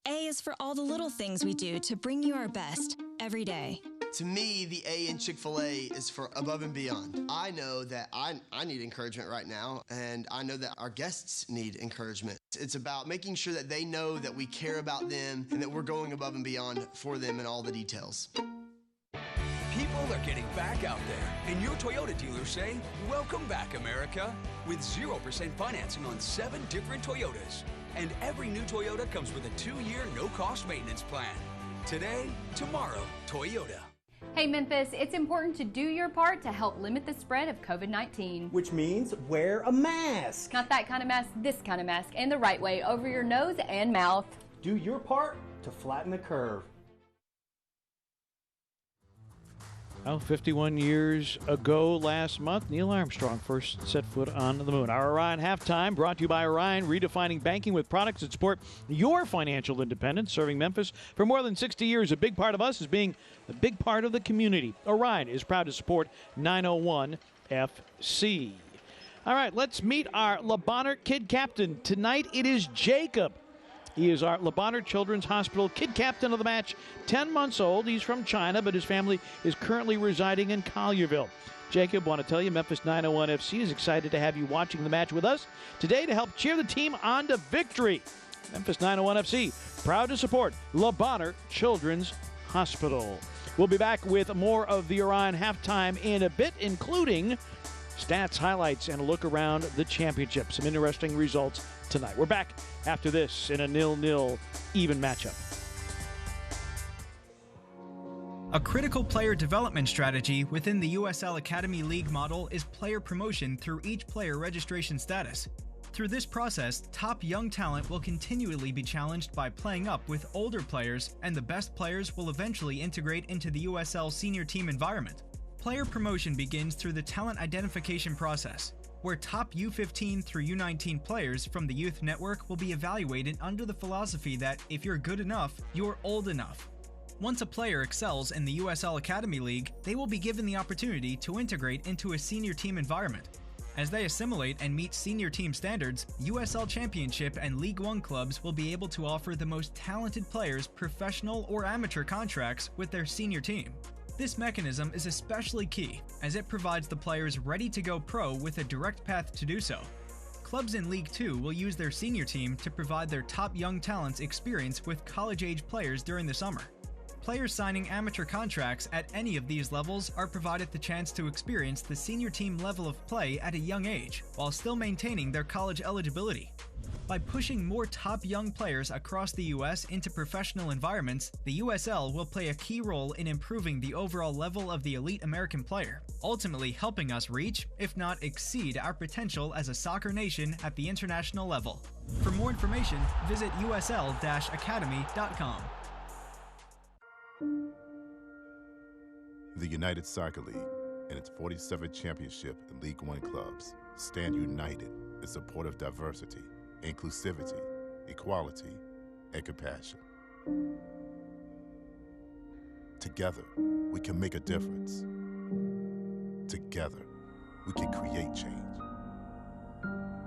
A is for all the little things we do to bring you our best every day. To me, the A in Chick-fil-A is for above and beyond. I know that I need encouragement right now, and I know that our guests need encouragement. It's about making sure that they know that we care about them and that we're going above and beyond for them in all the details. People are getting back out there, and your Toyota dealers say, welcome back, America, with 0% financing on 7 different Toyotas. And every new Toyota comes with a 2-year no-cost maintenance plan. Today, tomorrow, Toyota. Hey Memphis, it's important to do your part to help limit the spread of COVID-19. Which means wear a mask. Not that kind of mask, this kind of mask, and the right way, over your nose and mouth. Do your part to flatten the curve. Well, 51 years ago last month, Neil Armstrong first set foot on the moon. Our Orion Halftime brought to you by Orion, redefining banking with products that support your financial independence. Serving Memphis for more than 60 years. A big part of us is being a big part of the community. Orion is proud to support 901 FC. All right, let's meet our Le Bonheur Kid Captain. Tonight it is Jacob. He is our Le Bonheur Children's Hospital Kid Captain of the match, 10 months old. He's from China, but his family is currently residing in Collierville. Jacob, want to tell you, Memphis 901 FC is excited to have you watching the match with us today to help cheer the team on to victory. Memphis 901 FC, proud to support Le Bonheur Children's Hospital. We'll be back with more of the Orion Halftime in a bit, including stats, highlights, and a look around the championship. Some interesting results tonight. We're back after this in a 0-0 even matchup. A critical player development strategy within the USL Academy League model is player promotion through each player registration status. Through this process, top young talent will continually be challenged by playing up with older players, and the best players will eventually integrate into the USL senior team environment. Player promotion begins through the talent identification process, where top U15 through U19 players from the youth network will be evaluated under the philosophy that if you're good enough, you're old enough. Once a player excels in the USL Academy League, they will be given the opportunity to integrate into a senior team environment. As they assimilate and meet senior team standards, USL Championship and League One clubs will be able to offer the most talented players professional or amateur contracts with their senior team. This mechanism is especially key, as it provides the players ready to go pro with a direct path to do so. Clubs in League 2 will use their senior team to provide their top young talents experience with college-age players during the summer. Players signing amateur contracts at any of these levels are provided the chance to experience the senior team level of play at a young age, while still maintaining their college eligibility. By pushing more top young players across the U.S. into professional environments, the USL will play a key role in improving the overall level of the elite American player, ultimately helping us reach, if not exceed, our potential as a soccer nation at the international level. For more information, visit usl-academy.com. The United Soccer League and its 47th championship in League One clubs stand united in support of diversity, inclusivity, equality, and compassion. Together, we can make a difference. Together, we can create change.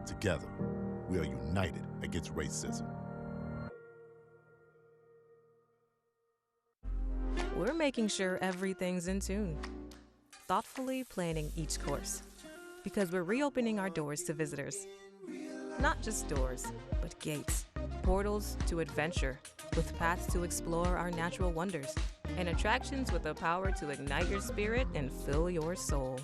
Together, we are united against racism. We're making sure everything's in tune, thoughtfully planning each course, because we're reopening our doors to visitors. Not just doors, but gates, portals to adventure, with paths to explore our natural wonders, and attractions with the power to ignite your spirit and fill your soul.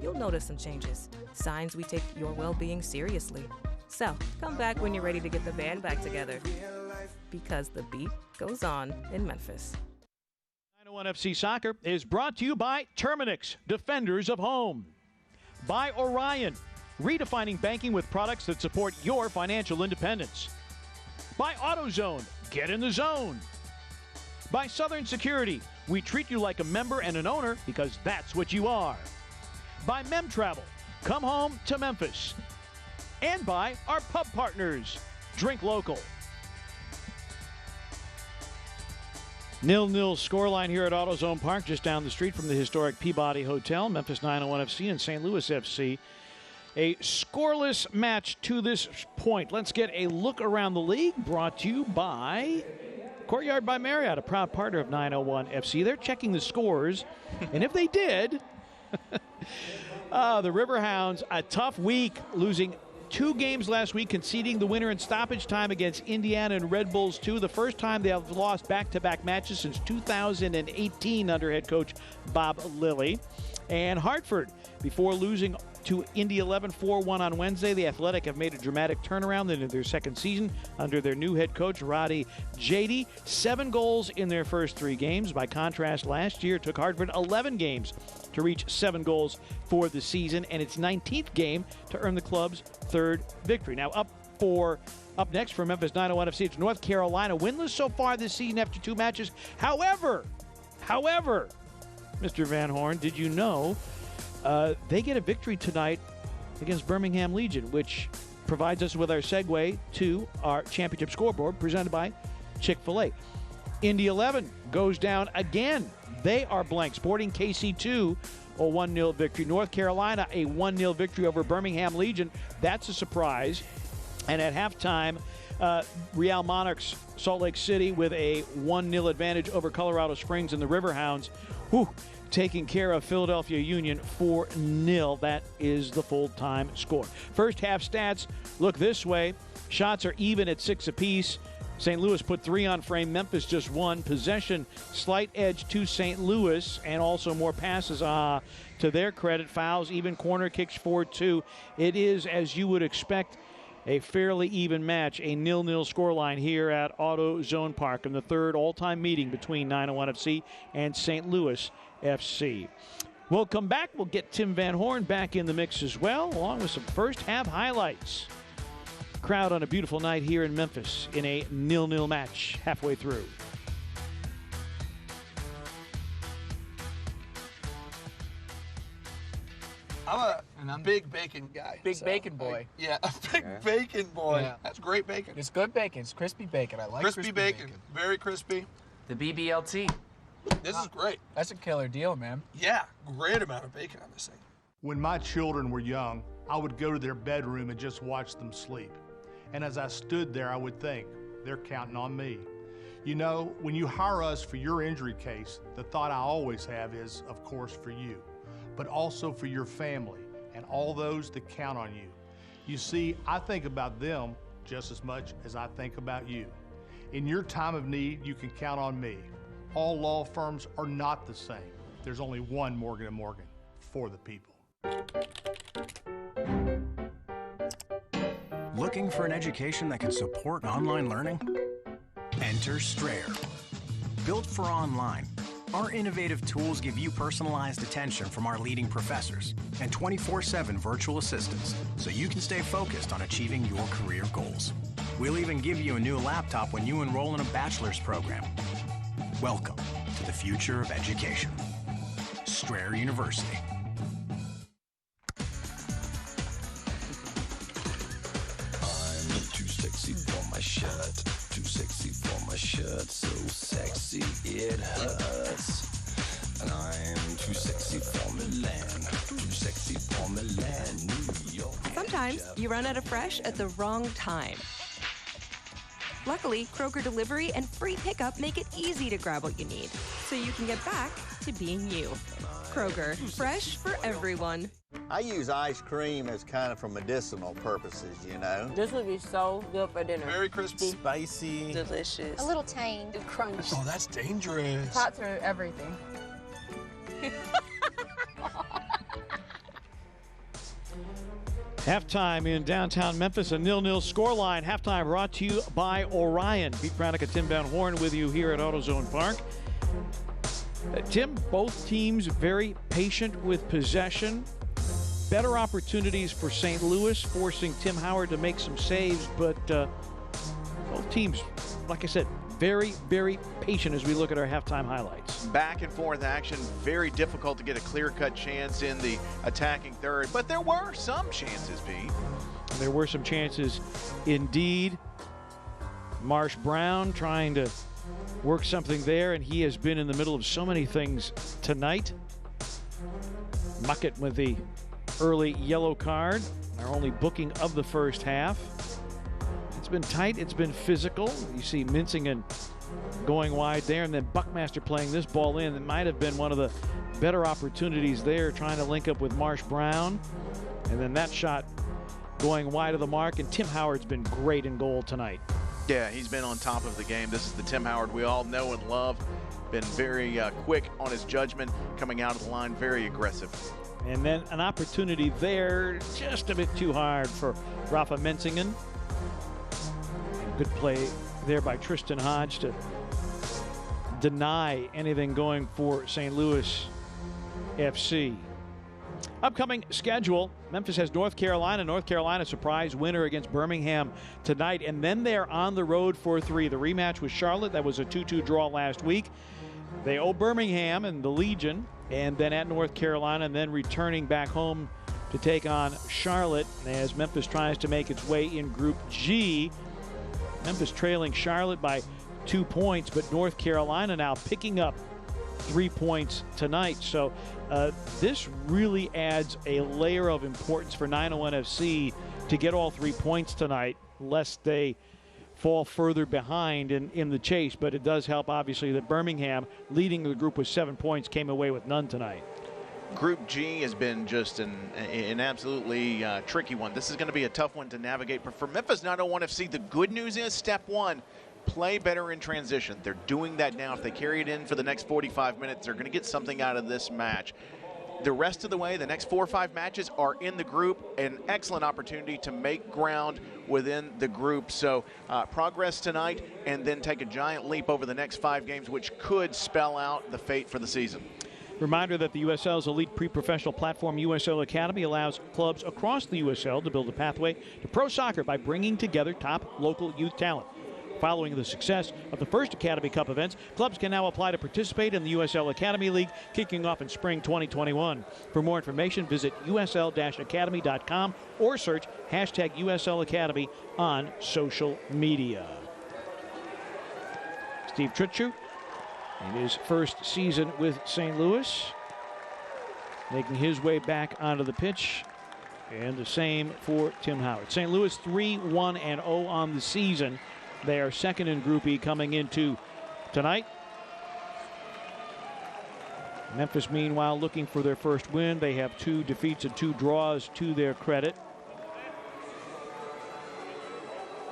You'll notice some changes, signs we take your well-being seriously. So, come back when you're ready to get the band back together, because the beat goes on in Memphis. 901 FC Soccer is brought to you by Terminix, Defenders of Home, by Orion, redefining banking with products that support your financial independence. By AutoZone, get in the zone. By Southern Security, we treat you like a member and an owner because that's what you are. By Mem Travel, come home to Memphis. And by our pub partners, drink local. 0-0 scoreline here at AutoZone Park, just down the street from the historic Peabody Hotel, Memphis 901 FC and St. Louis FC. A scoreless match to this point. Let's get a look around the league, brought to you by Courtyard by Marriott, a proud partner of 901 FC. They're checking the scores, and if they did, the Riverhounds, a tough week, losing 2 games last week, conceding the winner in stoppage time against Indiana and Red Bulls 2. The first time they have lost back-to-back matches since 2018 under head coach Bob Lilly. And Hartford, before losing to Indy 11 4-1 on Wednesday, the Athletic have made a dramatic turnaround into their second season under their new head coach, Roddy Jady. 7 goals in their first 3 games. By contrast, last year it took Hartford 11 games to reach 7 goals for the season, and its 19th game to earn the club's 3rd victory. Now up next for Memphis 901 FC, it's North Carolina, winless so far this season after 2 matches. However, Mr. Van Horn, did you know they get a victory tonight against Birmingham Legion, which provides us with our segue to our championship scoreboard presented by Chick-fil-A. Indy 11 goes down again. They are blank. Sporting KC2, a 1-0 victory. North Carolina, a 1-0 victory over Birmingham Legion. That's a surprise. And at halftime, Real Monarchs, Salt Lake City, with a 1-0 advantage over Colorado Springs and the Riverhounds. Taking care of Philadelphia Union 4-0. That is the full-time score. First half stats look this way. Shots are even at 6 apiece. St. Louis put 3 on frame. Memphis just 1. Possession, slight edge to St. Louis, and also more passes to their credit. Fouls, even corner kicks 4-2. It is, as you would expect, a fairly even match, a 0-0 scoreline here at AutoZone Park in the 3rd all-time meeting between 901 FC and St. Louis FC. We'll come back. We'll get Tim Van Horn back in the mix as well, along with some first half highlights. Crowd on a beautiful night here in Memphis in a 0-0 match halfway through. I'm a big bacon guy. Bacon boy. Yeah, a big bacon boy. Yeah. That's great bacon. It's good bacon. It's crispy bacon. I like crispy bacon. Very crispy. The BBLT. This is great. That's a killer deal, man. Yeah, great amount of bacon on this thing. When my children were young, I would go to their bedroom and just watch them sleep. And as I stood there, I would think, they're counting on me. You know, when you hire us for your injury case, the thought I always have is, of course, for you, but also for your family and all those that count on you. You see, I think about them just as much as I think about you. In your time of need, you can count on me. All law firms are not the same. There's only one Morgan & Morgan for the people. Looking for an education that can support online learning? Enter Strayer. Built for online, our innovative tools give you personalized attention from our leading professors and 24/7 virtual assistants so you can stay focused on achieving your career goals. We'll even give you a new laptop when you enroll in a bachelor's program. Welcome to the future of education. Strayer University. I'm too sexy for my shirt. Too sexy for my shirt. So sexy it hurts. And I'm too sexy for Milan. Too sexy for Milan, New York. Sometimes you run out of fresh at the wrong time. Luckily, Kroger Delivery and free pickup make it easy to grab what you need, so you can get back to being you. Kroger, fresh for everyone. I use ice cream as kind of for medicinal purposes, you know. This would be so good for dinner. Very crispy. Spicy. Delicious. A little tang and crunch. Oh, that's dangerous. Hot for everything. Halftime in downtown Memphis, a 0-0 scoreline. Halftime brought to you by Orion. Pete Pranica, Tim Van Horn with you here at AutoZone Park. Tim, both teams very patient with possession. better opportunities for St. Louis, forcing Tim Howard to make some saves, but both teams, like I said, very, very patient as we look at our halftime highlights. Back and forth action, very difficult to get a clear-cut chance in the attacking third, but there were some chances, Pete. There were some chances indeed. Marsh Brown trying to work something there, and he has been in the middle of so many things tonight. Muckett with the early yellow card, our only booking of the first half. It's been tight, it's been physical. You see Mincingen going wide there, and then Buckmaster playing this ball in. It might have been one of the better opportunities there, trying to link up with Marsh Brown. And then that shot going wide of the mark, and Tim Howard's been great in goal tonight. Yeah, he's been on top of the game. This is the Tim Howard we all know and love. Been very quick on his judgment, coming out of the line, very aggressive. And then an opportunity there, just a bit too hard for Rafa Mincingen. Good play there by Tristan Hodge to deny anything going for St. Louis FC. Upcoming schedule, Memphis has North Carolina. North Carolina surprise winner against Birmingham tonight, and then they're on the road for 3. The rematch with Charlotte, that was a 2-2 draw last week. They owe Birmingham and the Legion, and then at North Carolina, and then returning back home to take on Charlotte as Memphis tries to make its way in Group G. Memphis trailing Charlotte by 2 points, but North Carolina now picking up 3 points tonight. So this really adds a layer of importance for 901 FC to get all 3 points tonight, lest they fall further behind in the chase. But it does help, obviously, that Birmingham, leading the group with 7 points, came away with none tonight. Group G has been just an absolutely tricky one. This is going to be a tough one to navigate. But for Memphis 901 FC, the good news is step one, play better in transition. They're doing that now. If they carry it in for the next 45 minutes, they're going to get something out of this match. The rest of the way, the next 4 or 5 matches are in the group. An excellent opportunity to make ground within the group. So progress tonight, and then take a giant leap over the next 5 games, which could spell out the fate for the season. Reminder that the USL's elite pre-professional platform, USL Academy, allows clubs across the USL to build a pathway to pro soccer by bringing together top local youth talent. Following the success of the first Academy Cup events, clubs can now apply to participate in the USL Academy League, kicking off in spring 2021. For more information, visit usl-academy.com or search #USL Academy on social media. Steve Tritchu, in his first season with St. Louis, making his way back onto the pitch, and the same for Tim Howard. St. Louis 3-1-0 on the season. They are second in Group E coming into tonight. Memphis, meanwhile, looking for their first win. They have 2 defeats and 2 draws to their credit.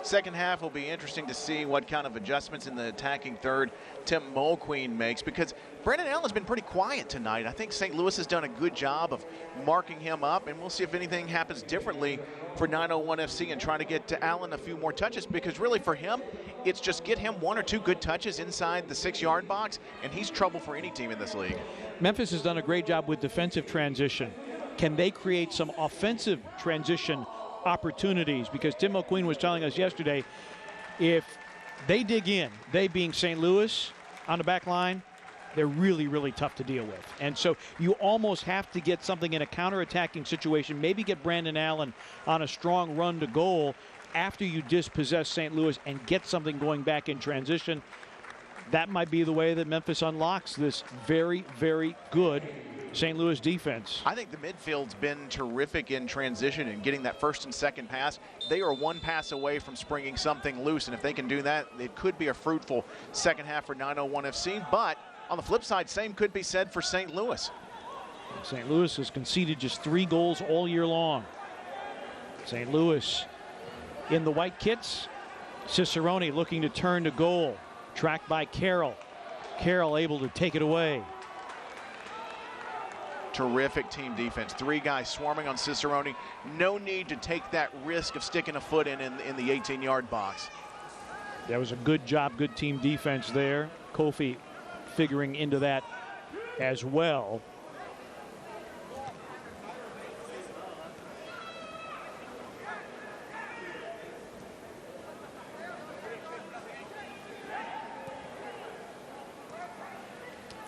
Second half will be interesting to see what kind of adjustments in the attacking third Tim Mulqueen makes, because Brandon Allen's been pretty quiet tonight. I think St. Louis has done a good job of marking him up, and we'll see if anything happens differently for 901 FC and trying to get to Allen a few more touches, because really for him, it's just get him 1 or 2 good touches inside the 6-yard box, and he's trouble for any team in this league. Memphis has done a great job with defensive transition. Can they create some offensive transition opportunities? Because Tim Mulqueen was telling us yesterday, if they dig in, they being St. Louis on the back line, they're really, really tough to deal with. And so you almost have to get something in a counterattacking situation, maybe get Brandon Allen on a strong run to goal after you dispossess St. Louis and get something going back in transition. That might be the way that Memphis unlocks this very, very good St. Louis defense. I think the midfield's been terrific in transition and getting that first and second pass. They are 1 pass away from springing something loose, and if they can do that, it could be a fruitful second half for 901 FC. But on the flip side, same could be said for St. Louis. St. Louis has conceded just 3 goals all year long. St. Louis in the white kits. Cicerone looking to turn to goal. Tracked by Carroll. Carroll able to take it away. Terrific team defense. 3 guys swarming on Cicerone. No need to take that risk of sticking a foot in the 18-yard box. That was a good job, good team defense there. Kofi figuring into that as well.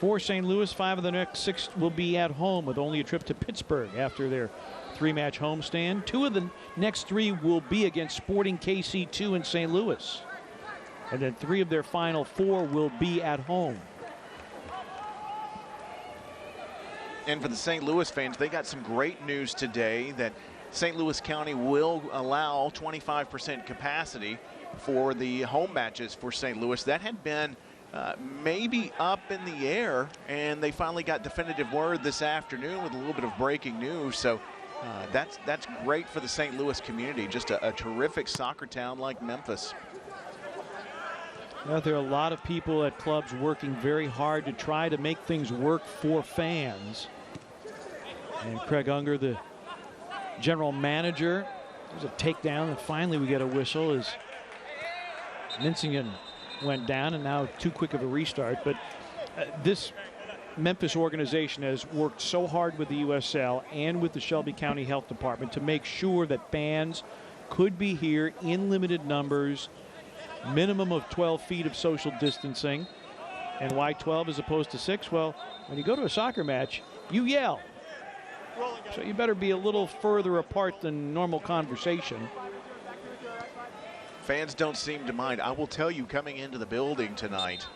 For St. Louis, 5 of the next 6 will be at home, with only a trip to Pittsburgh after their 3-match homestand. 2 of the next 3 will be against Sporting KC2 in St. Louis. And then 3 of their final 4 will be at home. And for the St. Louis fans, they got some great news today that St. Louis County will allow 25% capacity for the home matches for St. Louis. That had been maybe up in the air, and they finally got definitive word this afternoon with a little bit of breaking news. So that's great for the St. Louis community. Just a terrific soccer town like Memphis. Well, there are a lot of people at clubs working very hard to try to make things work for fans. And Craig Unger, the general manager, there's a takedown, and finally we get a whistle as Mincingen went down, and now too quick of a restart. But this Memphis organization has worked so hard with the USL and with the Shelby County Health Department to make sure that fans could be here in limited numbers, minimum of 12 feet of social distancing. And why 12 as opposed to 6? Well, when you go to a soccer match, you yell. So you better be a little further apart than normal conversation. Fans don't seem to mind. I will tell you, coming into the building tonight,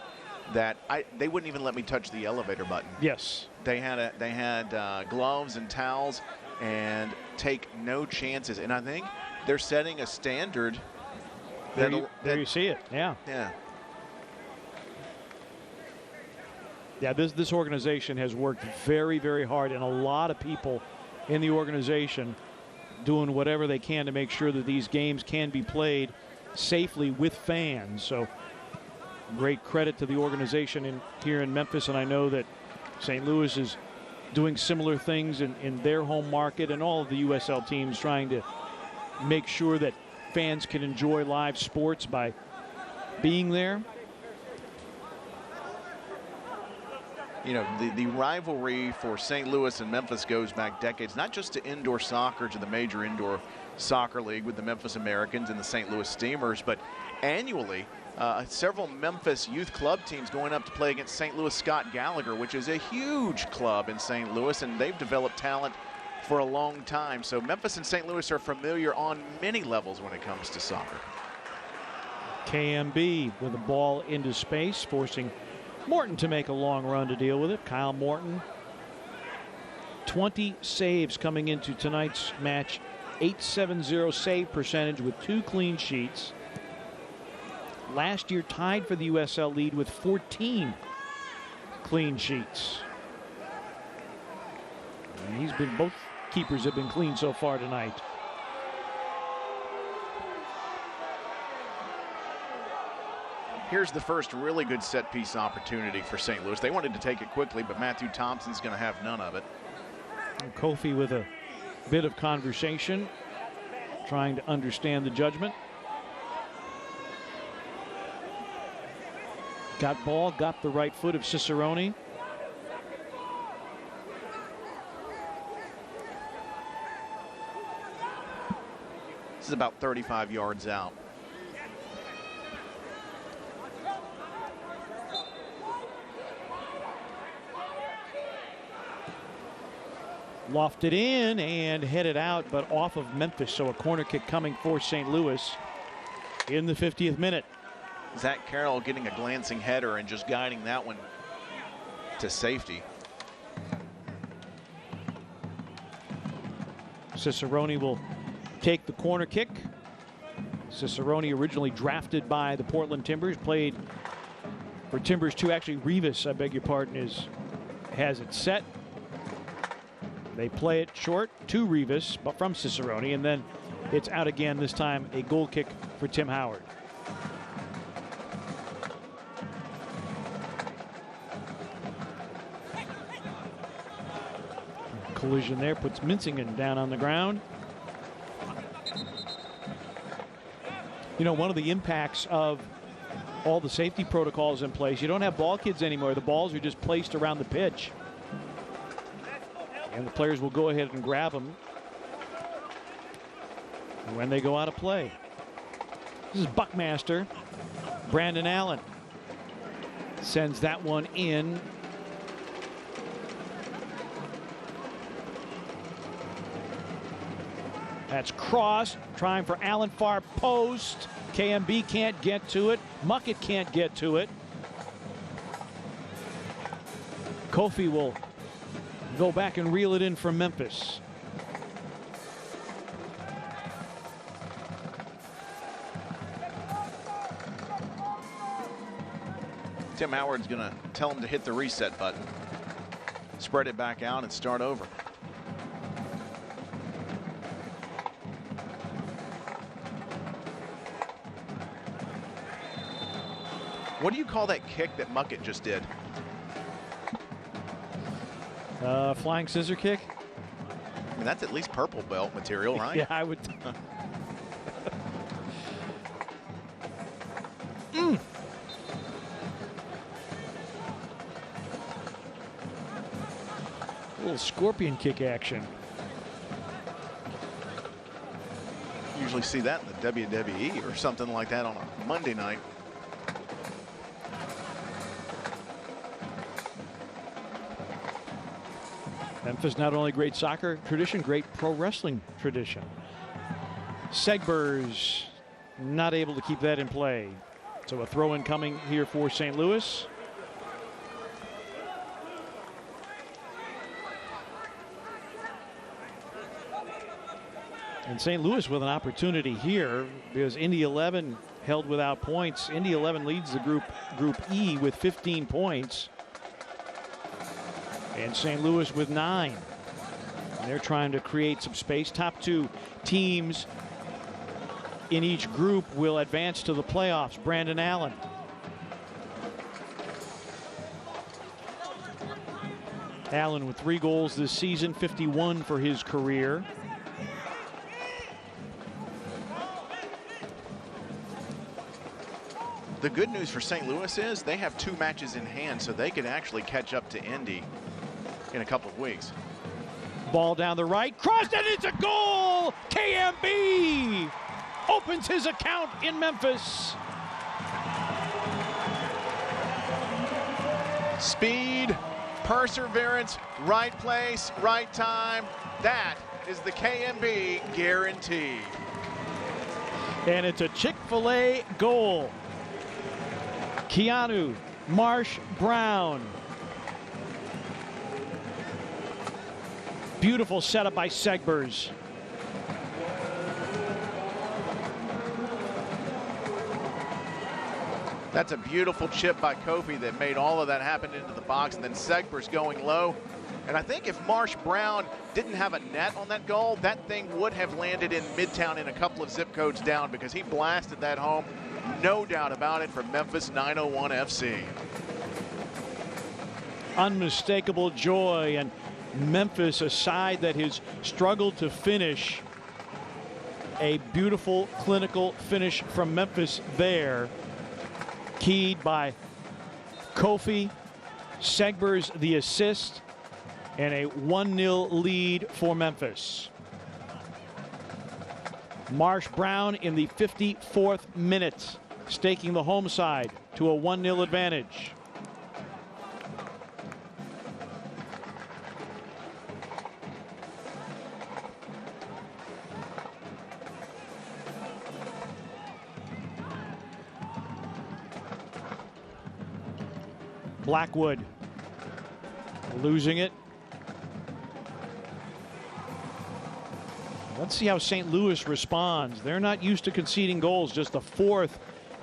that they wouldn't even let me touch the elevator button. Yes. They had gloves and towels, and take no chances. And I think they're setting a standard. There you see it. Yeah. Yeah. Yeah, this organization has worked very, very hard, and a lot of people in the organization doing whatever they can to make sure that these games can be played safely with fans. So great credit to the organization here in Memphis, and I know that St. Louis is doing similar things in their home market, and all of the USL teams trying to make sure that fans can enjoy live sports by being there. You know, the rivalry for St. Louis and Memphis goes back decades, not just to indoor soccer, to the major indoor soccer league with the Memphis Americans and the St. Louis Steamers, but annually several Memphis youth club teams going up to play against St. Louis Scott Gallagher, which is a huge club in St. Louis, and they've developed talent for a long time. So Memphis and St. Louis are familiar on many levels when it comes to soccer. KMB with the ball into space, forcing Morton to make a long run to deal with it. Kyle Morton, 20 saves coming into tonight's match, 870 save percentage with 2 clean sheets. Last year tied for the USL lead with 14 clean sheets. And both keepers have been clean so far tonight. Here's the first really good set-piece opportunity for St. Louis. They wanted to take it quickly, but Matthew Thompson's going to have none of it. And Kofi with a bit of conversation, trying to understand the judgment. Got ball, got the right foot of Cicerone. This is about 35 yards out. Lofted in and headed out, but off of Memphis. So a corner kick coming for St. Louis in the 50th minute. Zach Carroll getting a glancing header and just guiding that one to safety. Cicerone will take the corner kick. Cicerone, originally drafted by the Portland Timbers, played for Timbers 2. Actually, Rivas, I beg your pardon, has it set. They play it short to Rivas, but from Cicerone, and then it's out again, this time a goal kick for Tim Howard. Collision there puts Mincingen down on the ground. You know, one of the impacts of all the safety protocols in place, you don't have ball kids anymore. The balls are just placed around the pitch, and the players will go ahead and grab them when they go out of play. This is Buckmaster. Brandon Allen sends that one in That's cross, trying for Allen far post. KMB can't get to it. Muckett can't get to it. Kofi will go back and reel it in for Memphis. Tim Howard's going to tell him to hit the reset button. Spread it back out and start over. What do you call that kick that Muckett just did? Flying scissor kick. I mean, that's at least purple belt material, right? Yeah, I would. A little scorpion kick action. Usually see that in the WWE or something like that on a Monday night. Memphis, not only great soccer tradition, great pro wrestling tradition. Segbers not able to keep that in play. So a throw in coming here for St. Louis. And St. Louis with an opportunity here because Indy 11 held without points. Indy 11 leads the Group E with 15 points. And St. Louis with 9. And they're trying to create some space. Top two teams in each group will advance to the playoffs. Brandon Allen. Allen with 3 goals this season, 51 for his career. The good news for St. Louis is they have 2 matches in hand, so they could actually catch up to Indy in a couple of weeks. Ball down the right, crossed, and it's a goal! KMB opens his account in Memphis. Speed, perseverance, right place, right time. That is the KMB guarantee. And it's a Chick-fil-A goal. Keanu Marsh Brown. Beautiful setup by Segbers. That's a beautiful chip by Kofi that made all of that happen into the box, and then Segbers going low. And I think if Marsh Brown didn't have a net on that goal, that thing would have landed in Midtown in a couple of zip codes down because he blasted that home. No doubt about it for Memphis 901 FC. Unmistakable joy, and Memphis, a side that has struggled to finish. A beautiful clinical finish from Memphis there. Keyed by Kofi. Segbers the assist, and a 1-0 lead for Memphis. Marsh Brown in the 54th minute, staking the home side to a 1-0 advantage. Blackwood losing it. Let's see how St. Louis responds. They're not used to conceding goals, just the 4th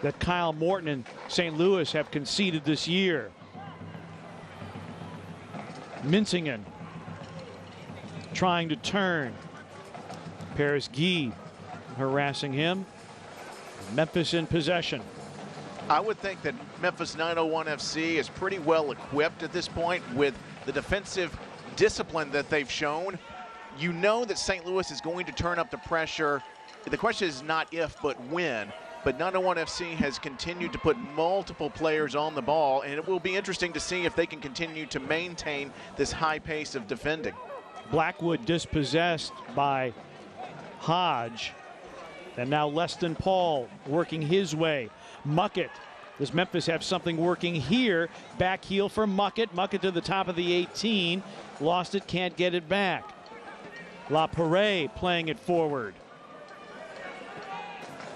that Kyle Morton and St. Louis have conceded this year. Mincingen trying to turn. Paris Guy harassing him. Memphis in possession. I would think that Memphis 901 FC is pretty well equipped at this point with the defensive discipline that they've shown. You know that St. Louis is going to turn up the pressure. The question is not if, but when. But 901 FC has continued to put multiple players on the ball, and it will be interesting to see if they can continue to maintain this high pace of defending. Blackwood dispossessed by Hodge. And now Leston Paul working his way. Muckett. Does Memphis have something working here? Back heel for Muckett. Muckett to the top of the 18. Lost it, can't get it back. LaParade playing it forward.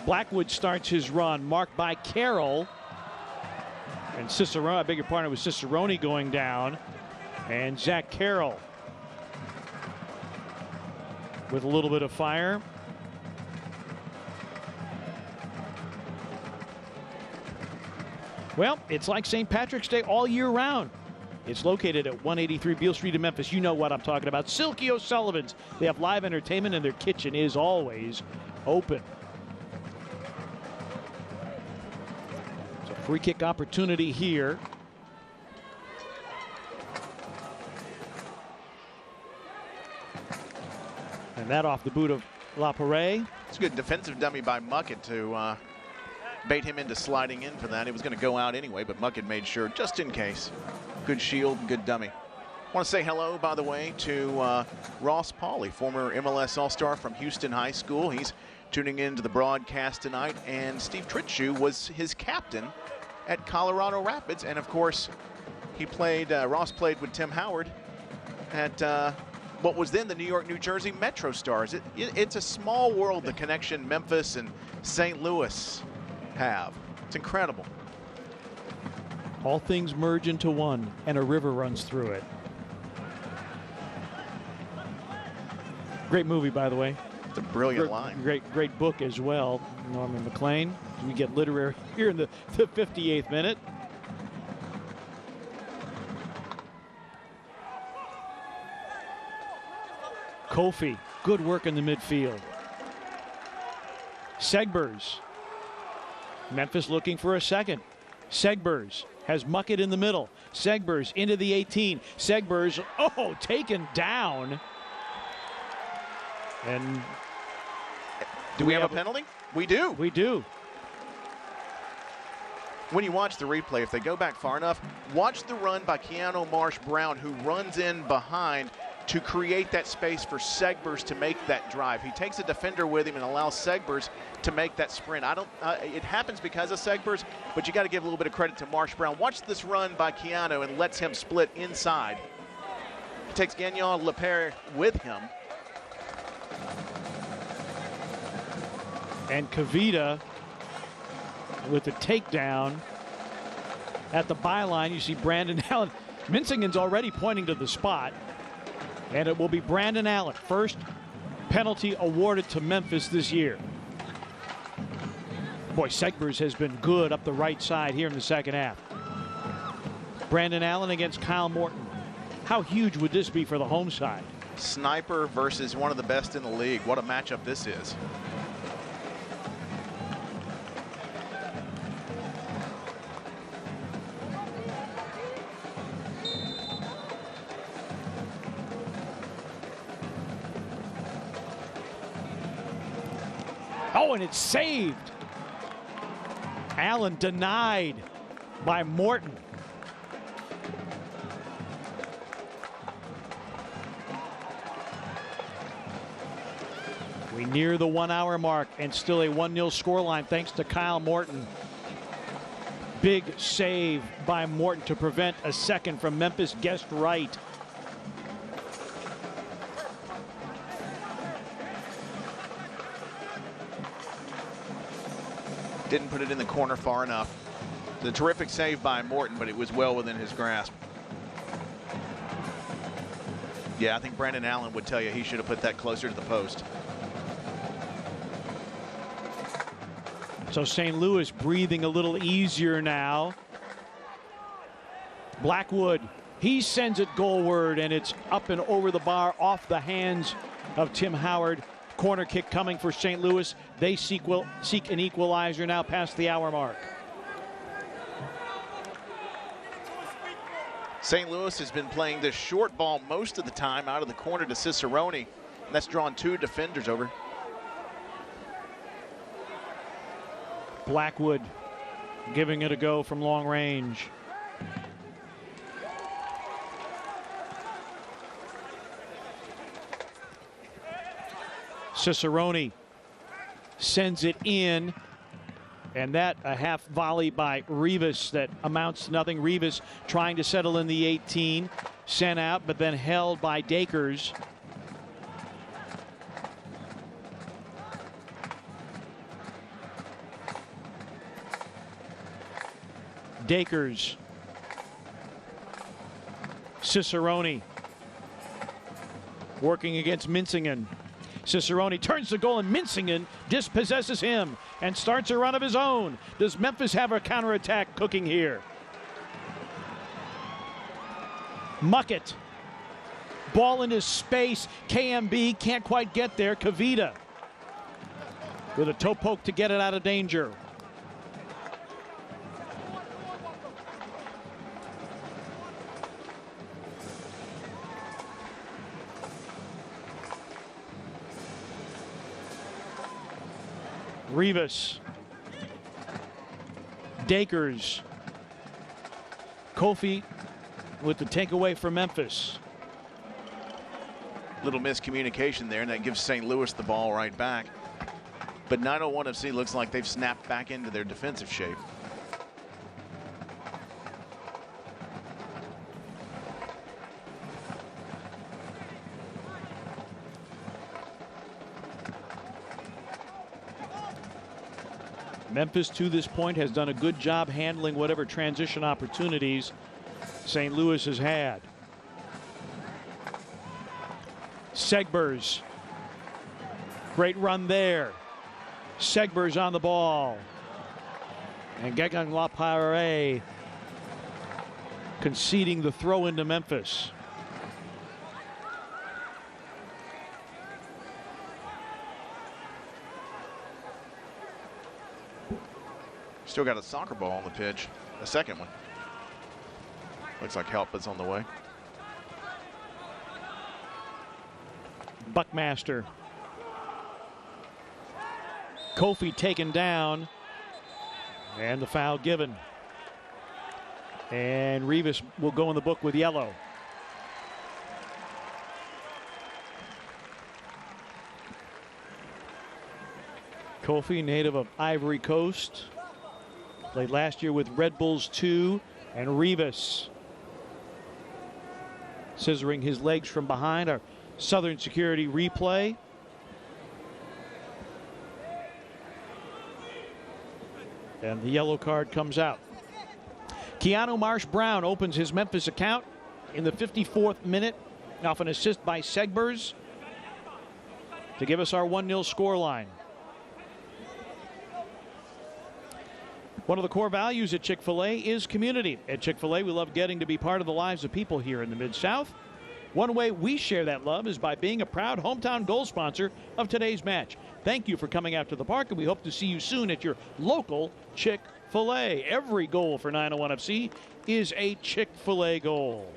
Blackwood starts his run, marked by Carroll. And Cicerone, I beg your pardon, it was Cicerone going down. And Zach Carroll with a little bit of fire. Well, it's like St. Patrick's Day all year round. It's located at 183 Beale Street in Memphis. You know what I'm talking about. Silky O'Sullivan's. They have live entertainment and their kitchen is always open. It's a free kick opportunity here. And that off the boot of LaParade. It's a good defensive dummy by Muckett to bait him into sliding in for that. He was going to go out anyway, but Muckett made sure, just in case. Good shield, good dummy. I want to say hello, by the way, to Ross Pauley, former MLS All-Star from Houston High School. He's tuning into the broadcast tonight, and Steve Tritschu was his captain at Colorado Rapids. And, of course, he played, Ross played with Tim Howard at what was then the New York, New Jersey Metro Stars. It's a small world, the connection Memphis and St. Louis have. It's incredible. All things merge into one, and a river runs through it. Great movie, by the way. It's a brilliant line. Great book as well. Norman McLean. We get literary here in the 58th minute. Kofi, good work in the midfield. Segbers. Memphis looking for a second. Segbers has Muckett in the middle. Segbers into the 18. Segbers, taken down. And do we have a penalty? We do. We do. When you watch the replay, if they go back far enough, watch the run by Keanu Marsh-Brown, who runs in behind to create that space for Segbers to make that drive. He takes a defender with him and allows Segbers to make that sprint. It happens because of Segbers, but you got to give a little bit of credit to Marsh-Brown. Watch this run by Keanu and lets him split inside. He takes Gagnon Lepere with him. And Kavita with the takedown at the byline. You see Brandon Allen. Minsingen's already pointing to the spot. And it will be Brandon Allen. First penalty awarded to Memphis this year. Boy, Segbers has been good up the right side here in the second half. Brandon Allen against Kyle Morton. How huge would this be for the home side? Sniper versus one of the best in the league. What a matchup this is. Oh, and it's saved. Allen denied by Morton. We near the 1 hour mark and still a 1-0 scoreline thanks to Kyle Morton. Big save by Morton to prevent a second from Memphis Guest Right. Didn't put it in the corner far enough. The terrific save by Morton, but it was well within his grasp. Yeah, I think Brandon Allen would tell you he should have put that closer to the post. So St. Louis breathing a little easier now. Blackwood, he sends it goalward, and it's up and over the bar off the hands of Tim Howard. Corner kick coming for St. Louis. They seek an equalizer now past the hour mark. St. Louis has been playing this short ball most of the time out of the corner to Cicerone. And that's drawn two defenders over. Blackwood giving it a go from long range. Cicerone sends it in, and that a half volley by Rivas that amounts to nothing. Rivas trying to settle in the 18, sent out, but then held by Dakers. Dakers. Cicerone working against Mincingen. Cicerone turns the goal and Mincingen dispossesses him and starts a run of his own. Does Memphis have a counterattack cooking here? Muckett. Ball into space. KMB can't quite get there. Kavita with a toe poke to get it out of danger. Rivas. Dakers. Kofi with the takeaway for Memphis. Little miscommunication there, and that gives St. Louis the ball right back. But 901 FC looks like they've snapped back into their defensive shape. Memphis to this point has done a good job handling whatever transition opportunities St. Louis has had. Segbers. Great run there. Segbers on the ball. And Gegang Lapare conceding the throw into Memphis. Still got a soccer ball on the pitch, a second one. Looks like help is on the way. Buckmaster. Kofi taken down. And the foul given. And Rivas will go in the book with yellow. Kofi, native of Ivory Coast. Played last year with Red Bulls 2 and Rivas. Scissoring his legs from behind. Our Southern Security replay. And the yellow card comes out. Keanu Marsh-Brown opens his Memphis account in the 54th minute off an assist by Segbers to give us our 1-0 scoreline. One of the core values at Chick-fil-A is community. At Chick-fil-A, we love getting to be part of the lives of people here in the Mid-South. One way we share that love is by being a proud hometown goal sponsor of today's match. Thank you for coming out to the park, and we hope to see you soon at your local Chick-fil-A. Every goal for 901 FC is a Chick-fil-A goal.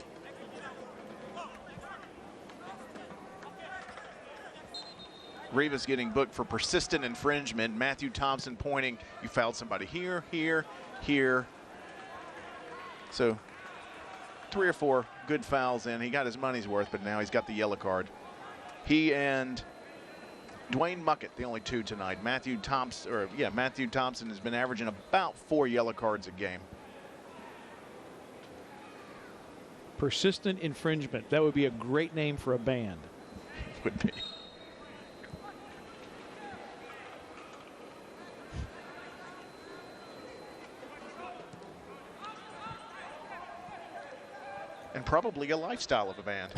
Rivas getting booked for persistent infringement. Matthew Thompson pointing, you fouled somebody here, here, here. So 3 or 4 good fouls in. He got his money's worth, but now he's got the yellow card. He and Dwayne Muckett, the only 2 tonight. Matthew Thompson has been averaging about 4 yellow cards a game. Persistent infringement. That would be a great name for a band. Would be. And probably a lifestyle of a band.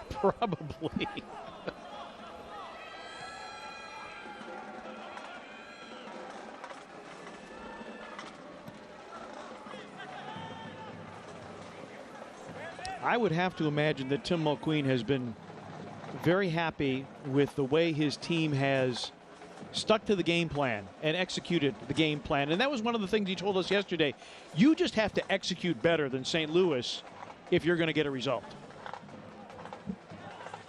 Probably. I would have to imagine that Tim Mulqueen has been very happy with the way his team has stuck to the game plan and executed the game plan. And that was one of the things he told us yesterday. You just have to execute better than St. Louis if you're going to get a result.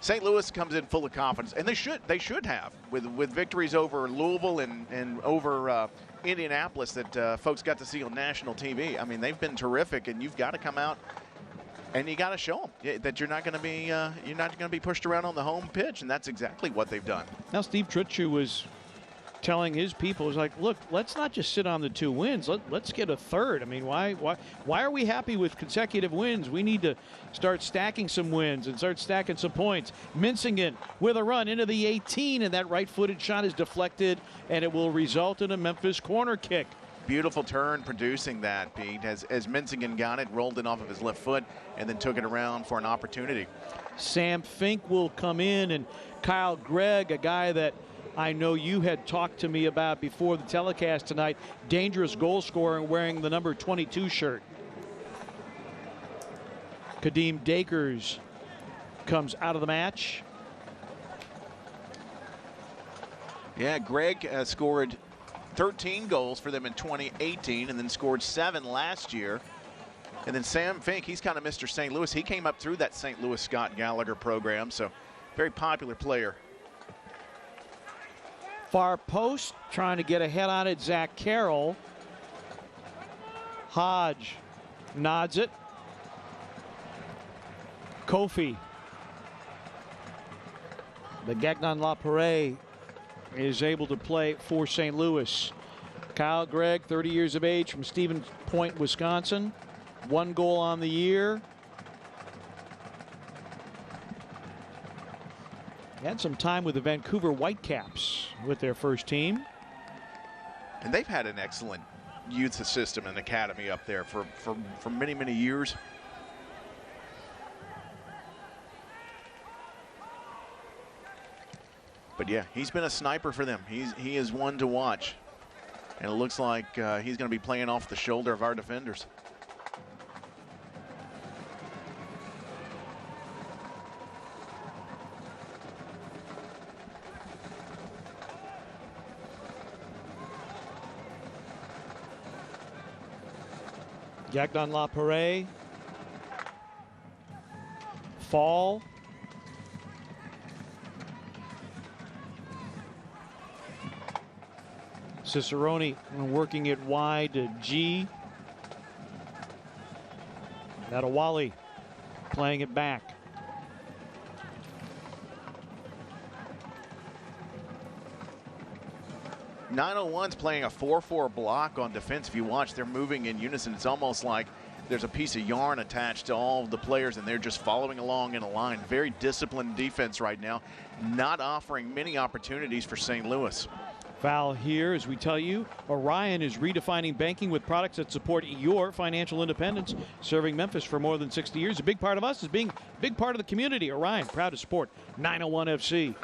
St. Louis comes in full of confidence, and they should have with victories over Louisville and over Indianapolis that folks got to see on national TV. I mean, they've been terrific, and you've got to come out and you got to show them that you're not going to be pushed around on the home pitch, and that's exactly what they've done. Now, Steve Trutcher was telling his people, is like, look, let's not just sit on the 2 wins. Let's get a third. I mean, why are we happy with consecutive wins? We need to start stacking some wins and start stacking some points. Mincingen with a run into the 18, and that right-footed shot is deflected, and it will result in a Memphis corner kick. Beautiful turn producing that, Pete, as Menzingen got it, rolled it off of his left foot, and then took it around for an opportunity. Sam Fink will come in, and Kyle Gregg, a guy that I know you had talked to me about before the telecast tonight, dangerous goal scorer wearing the number 22 shirt. Kadeem Dakers comes out of the match. Yeah, Gregg scored 13 goals for them in 2018 and then scored 7 last year. And then Sam Fink, he's kind of Mr. St. Louis. He came up through that St. Louis Scott Gallagher program, so very popular player. Far post, trying to get ahead on it, Zach Carroll. Hodge nods it. Kofi. But Gagnon LaPerre is able to play for St. Louis. Kyle Gregg, 30 years of age, from Stevens Point, Wisconsin. 1 goal on the year. Had some time with the Vancouver Whitecaps with their first team. And they've had an excellent youth system and academy up there for many, many years. But yeah, he's been a sniper for them. He is one to watch. And it looks like he's going to be playing off the shoulder of our defenders. Gagnon LaPerre. Fall. Cicerone working it wide to G. Adewale playing it back. .901's playing a 4-4 block on defense. If you watch, they're moving in unison. It's almost like there's a piece of yarn attached to all of the players, and they're just following along in a line. Very disciplined defense right now, not offering many opportunities for St. Louis. Foul here, as we tell you, Orion is redefining banking with products that support your financial independence, serving Memphis for more than 60 years. A big part of us is being a big part of the community. Orion, proud to support 901 FC.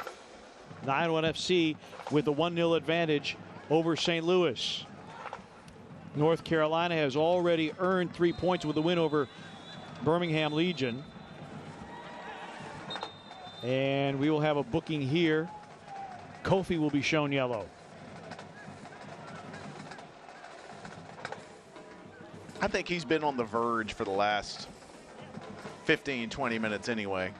901 FC with a 1-0 advantage over St. Louis. North Carolina has already earned 3 points with a win over Birmingham Legion. And we will have a booking here. Kofi will be shown yellow. I think he's been on the verge for the last 15, 20 minutes anyway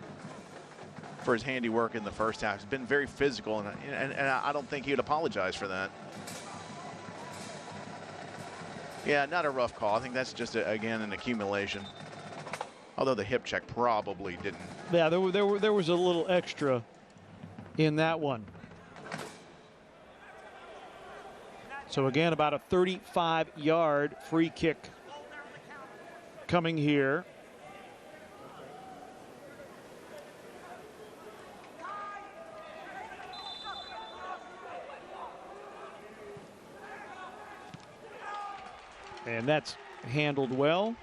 for his handiwork in the first half. He's been very physical, and I don't think he would apologize for that. Yeah, not a rough call. I think that's just, again, an accumulation. Although the hip check probably didn't. Yeah, there was a little extra in that one. So again, about a 35-yard free kick coming here. And that's handled well.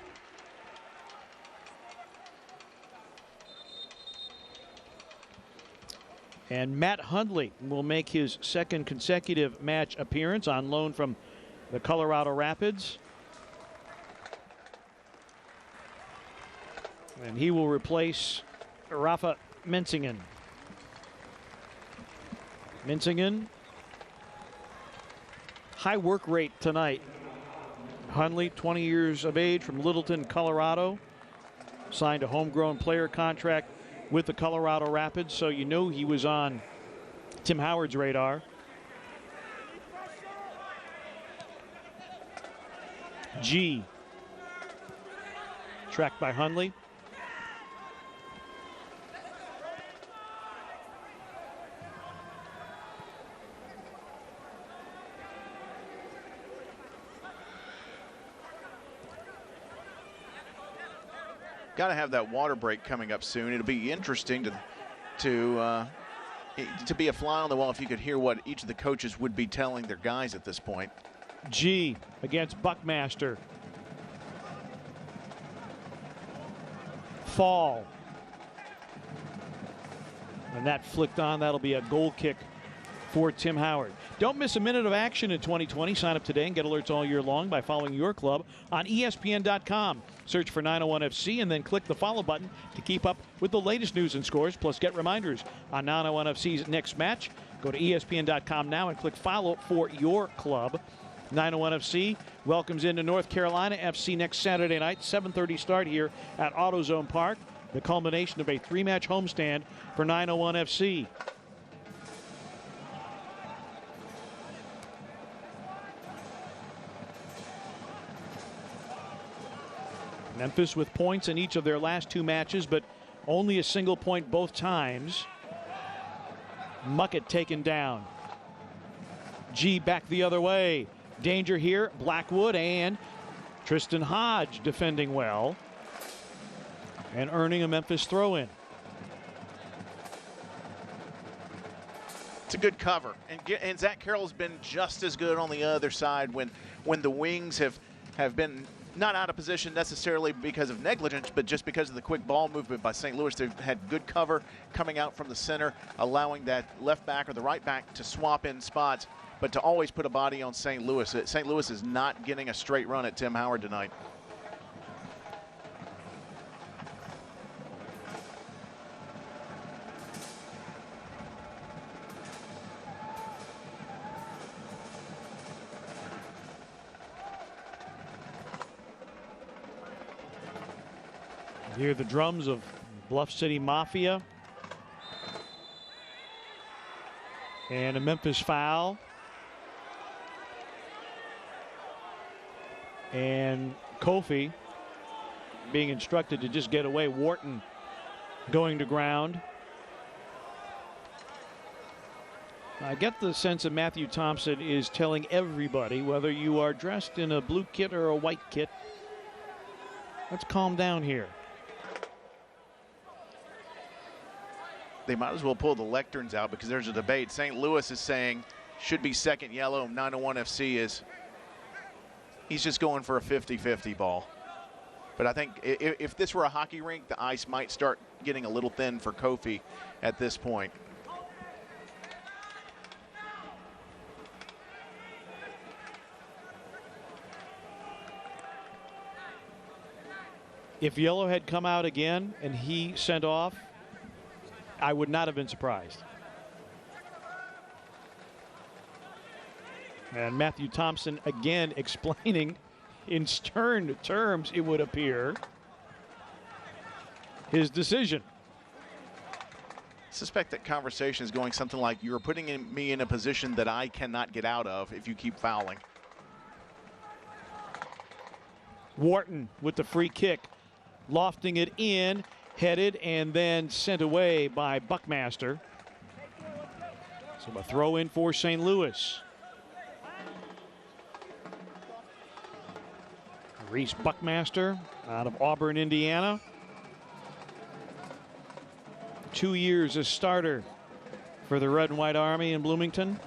And Matt Hundley will make his second consecutive match appearance on loan from the Colorado Rapids. And he will replace Rafa Menzingen. Menzingen, high work rate tonight. Hundley, 20 years of age, from Littleton, Colorado. Signed a homegrown player contract with the Colorado Rapids, so you know he was on Tim Howard's radar. G. Tracked by Hundley. Got to have that water break coming up soon. It'll be interesting to be a fly on the wall if you could hear what each of the coaches would be telling their guys at this point. G against Buckmaster. Fall. And that flicked on. That'll be a goal kick for Tim Howard. Don't miss a minute of action in 2020. Sign up today and get alerts all year long by following your club on ESPN.com. Search for 901FC and then click the follow button to keep up with the latest news and scores. Plus, get reminders on 901FC's next match. Go to ESPN.com now and click follow for your club. 901FC welcomes into North Carolina FC next Saturday night, 7:30 start here at AutoZone Park. The culmination of a 3-match homestand for 901FC. Memphis with points in each of their last 2 matches, but only a single point both times. Muckett taken down. G back the other way. Danger here, Blackwood and Tristan Hodge defending well and earning a Memphis throw-in. It's a good cover, and Zach Carroll's been just as good on the other side when the wings have been not out of position necessarily because of negligence, but just because of the quick ball movement by St. Louis. They've had good cover coming out from the center, allowing that left back or the right back to swap in spots, but to always put a body on St. Louis. St. Louis is not getting a straight run at Tim Howard tonight. Hear the drums of Bluff City Mafia. And a Memphis foul. And Kofi being instructed to just get away. Wharton going to ground. I get the sense that Matthew Thompson is telling everybody, whether you are dressed in a blue kit or a white kit, let's calm down here. They might as well pull the lecterns out because there's a debate. St. Louis is saying should be second yellow. 901FC is he's just going for a 50-50 ball. But I think if this were a hockey rink, the ice might start getting a little thin for Kofi at this point. If yellow had come out again and he sent off, I would not have been surprised. And Matthew Thompson again explaining in stern terms, it would appear, his decision. I suspect that conversation is going something like, you're putting me in a position that I cannot get out of if you keep fouling. Wharton with the free kick, lofting it in, headed and then sent away by Buckmaster. So a throw in for St. Louis. Reese Buckmaster out of Auburn, Indiana. 2 years as starter for the Red and White Army in Bloomington.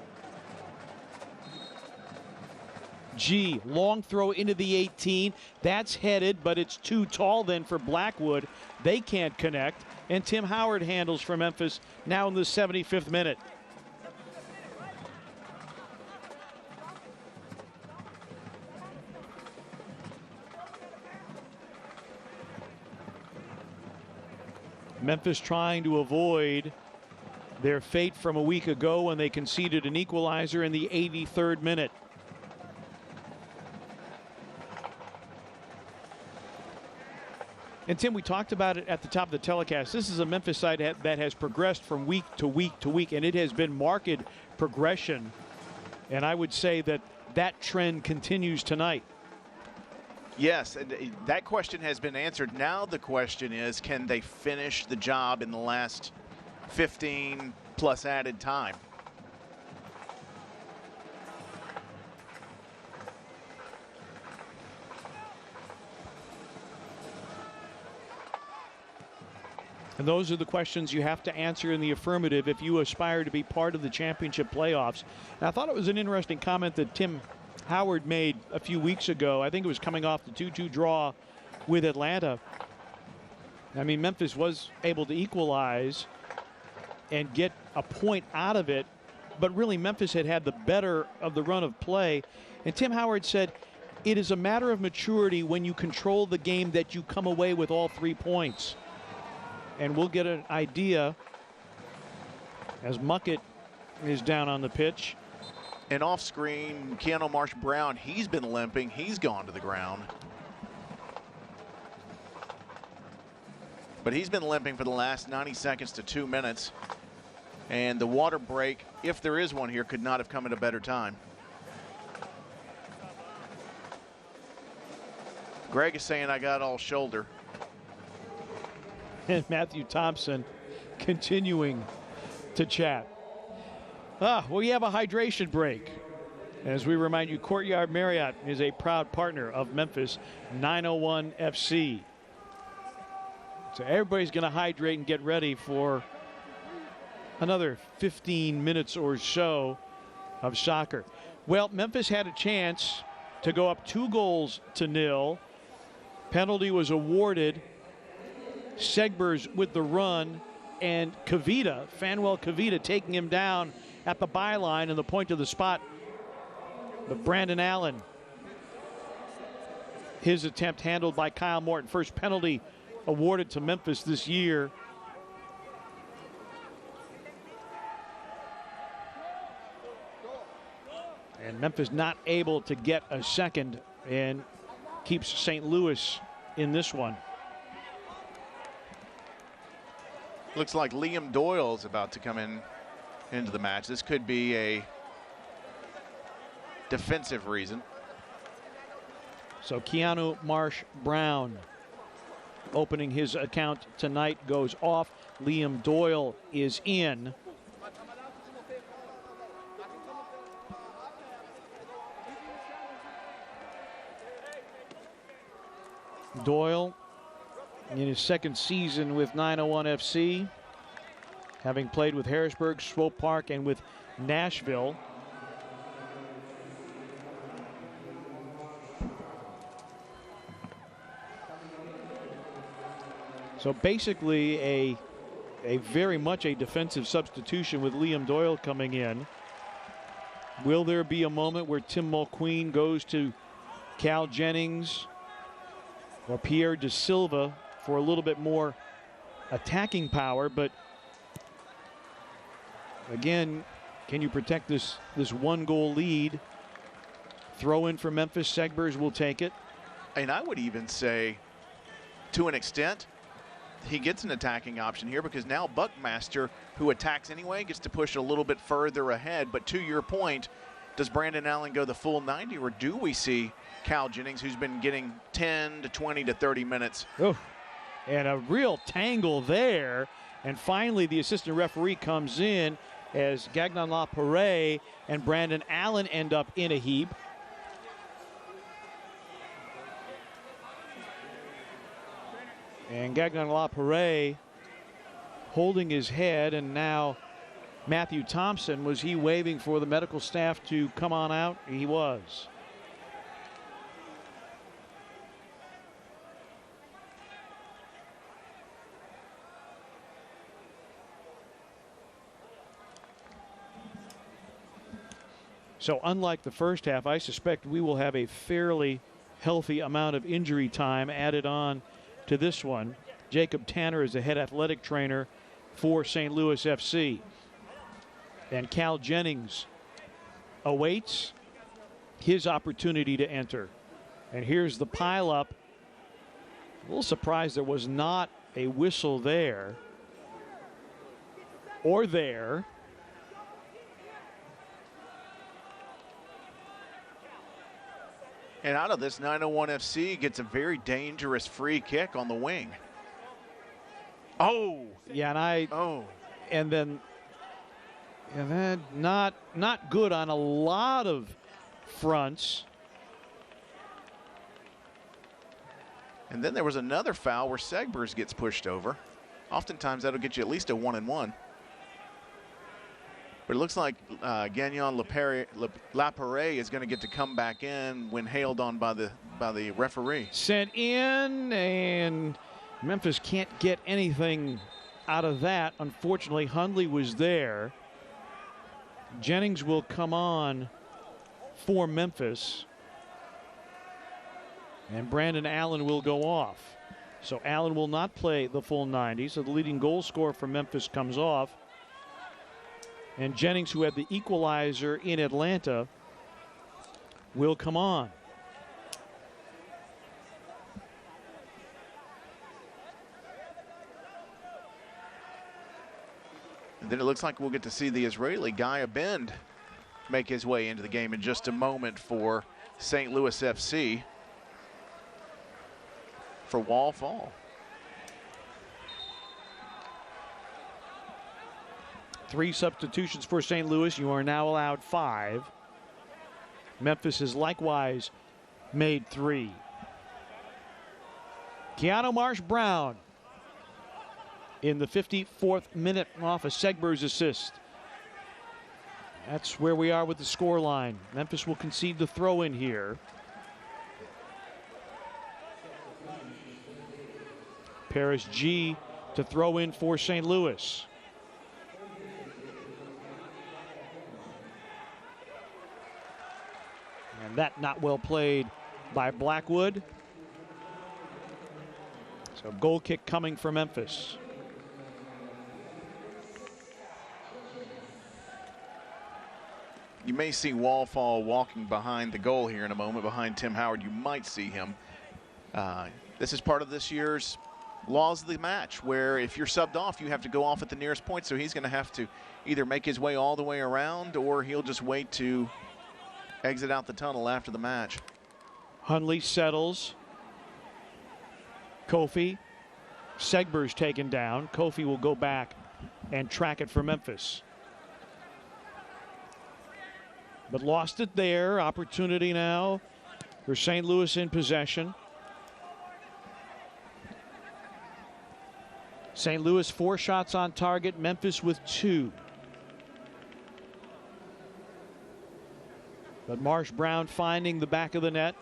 G, long throw into the 18. That's headed, but it's too tall then for Blackwood. They can't connect. And Tim Howard handles for Memphis now in the 75th minute. Memphis trying to avoid their fate from a week ago when they conceded an equalizer in the 83rd minute. And Tim, we talked about it at the top of the telecast. This is a Memphis side that has progressed from week to week to week, and it has been marked progression. And I would say that that trend continues tonight. Yes, and that question has been answered. Now the question is, can they finish the job in the last 15 plus added time? And those are the questions you have to answer in the affirmative if you aspire to be part of the championship playoffs. And I thought it was an interesting comment that Tim Howard made a few weeks ago. I think it was coming off the 2-2 draw with Atlanta. I mean, Memphis was able to equalize and get a point out of it, but really Memphis had the better of the run of play. And Tim Howard said, it is a matter of maturity when you control the game that you come away with all 3 points. And we'll get an idea as Muckett is down on the pitch. And off screen, Keanu Marsh-Brown, he's been limping. He's gone to the ground. But he's been limping for the last 90 seconds to 2 minutes. And the water break, if there is one here, could not have come at a better time. Greg is saying I got all shoulder. And Matthew Thompson continuing to chat. We have a hydration break. As we remind you, Courtyard Marriott is a proud partner of Memphis 901 FC. So everybody's going to hydrate and get ready for another 15 minutes or so of soccer. Well, Memphis had a chance to go up 2-0. Penalty was awarded. Segbers with the run, and Fanuel Kavita taking him down at the byline and the point of the spot. But Brandon Allen, his attempt handled by Kyle Morton. First penalty awarded to Memphis this year. And Memphis not able to get a second and keeps St. Louis in this one. Looks like Liam Doyle is about to come into the match. This could be a defensive reason. So Keanu Marsh-Brown opening his account tonight goes off. Liam Doyle is in. Doyle in his second season with 901 FC, having played with Harrisburg, Swope Park, and with Nashville. So basically a very much a defensive substitution with Liam Doyle coming in. Will there be a moment where Tim Mulqueen goes to Cal Jennings or Pierre De Silva for a little bit more attacking power? But again, can you protect this 1-goal lead? Throw in for Memphis. Segbers will take it. And I would even say, to an extent, he gets an attacking option here, because now Buckmaster, who attacks anyway, gets to push a little bit further ahead. But to your point, does Brandon Allen go the full 90, or do we see Cal Jennings, who's been getting 10 to 20 to 30 minutes? Oh, and a real tangle there. And finally, the assistant referee comes in as Gagnon LaParade and Brandon Allen end up in a heap. And Gagnon LaParade holding his head, and now Matthew Thompson, was he waving for the medical staff to come on out? He was. So unlike the first half, I suspect we will have a fairly healthy amount of injury time added on to this one. Jacob Tanner is the head athletic trainer for St. Louis FC. And Cal Jennings awaits his opportunity to enter. And here's the pileup. A little surprised there was not a whistle there or there. And out of this, 901 FC gets a very dangerous free kick on the wing. Oh! Yeah, and then not good on a lot of fronts. And then there was another foul where Segbers gets pushed over. Oftentimes that'll get you at least a 1-and-1. But it looks like Gagnon Lapare is going to get to come back in when hailed on by the referee. Sent in, and Memphis can't get anything out of that. Unfortunately, Hundley was there. Jennings will come on for Memphis. And Brandon Allen will go off. So Allen will not play the full 90. So the leading goal scorer for Memphis comes off. And Jennings, who had the equalizer in Atlanta, will come on. And then it looks like we'll get to see the Israeli Guy Abend make his way into the game in just a moment for St. Louis FC for Wall Fall. Three substitutions for St. Louis. You are now allowed 5. Memphis has likewise made 3. Keanu Marsh-Brown in the 54th minute off a Segber's assist. That's where we are with the score line. Memphis will concede the throw in here. Paris G to throw in for St. Louis. And that not well played by Blackwood. So goal kick coming for Memphis. You may see Wallfall walking behind the goal here in a moment, behind Tim Howard. You might see him. This is part of this year's laws of the match, where if you're subbed off, you have to go off at the nearest point. So he's going to have to either make his way all the way around, or he'll just wait to exit out the tunnel after the match. Hundley settles. Kofi. Segber's taken down. Kofi will go back and track it for Memphis. But lost it there. Opportunity now for St. Louis in possession. St. Louis 4 shots on target. Memphis with 2. But Marsh-Brown finding the back of the net.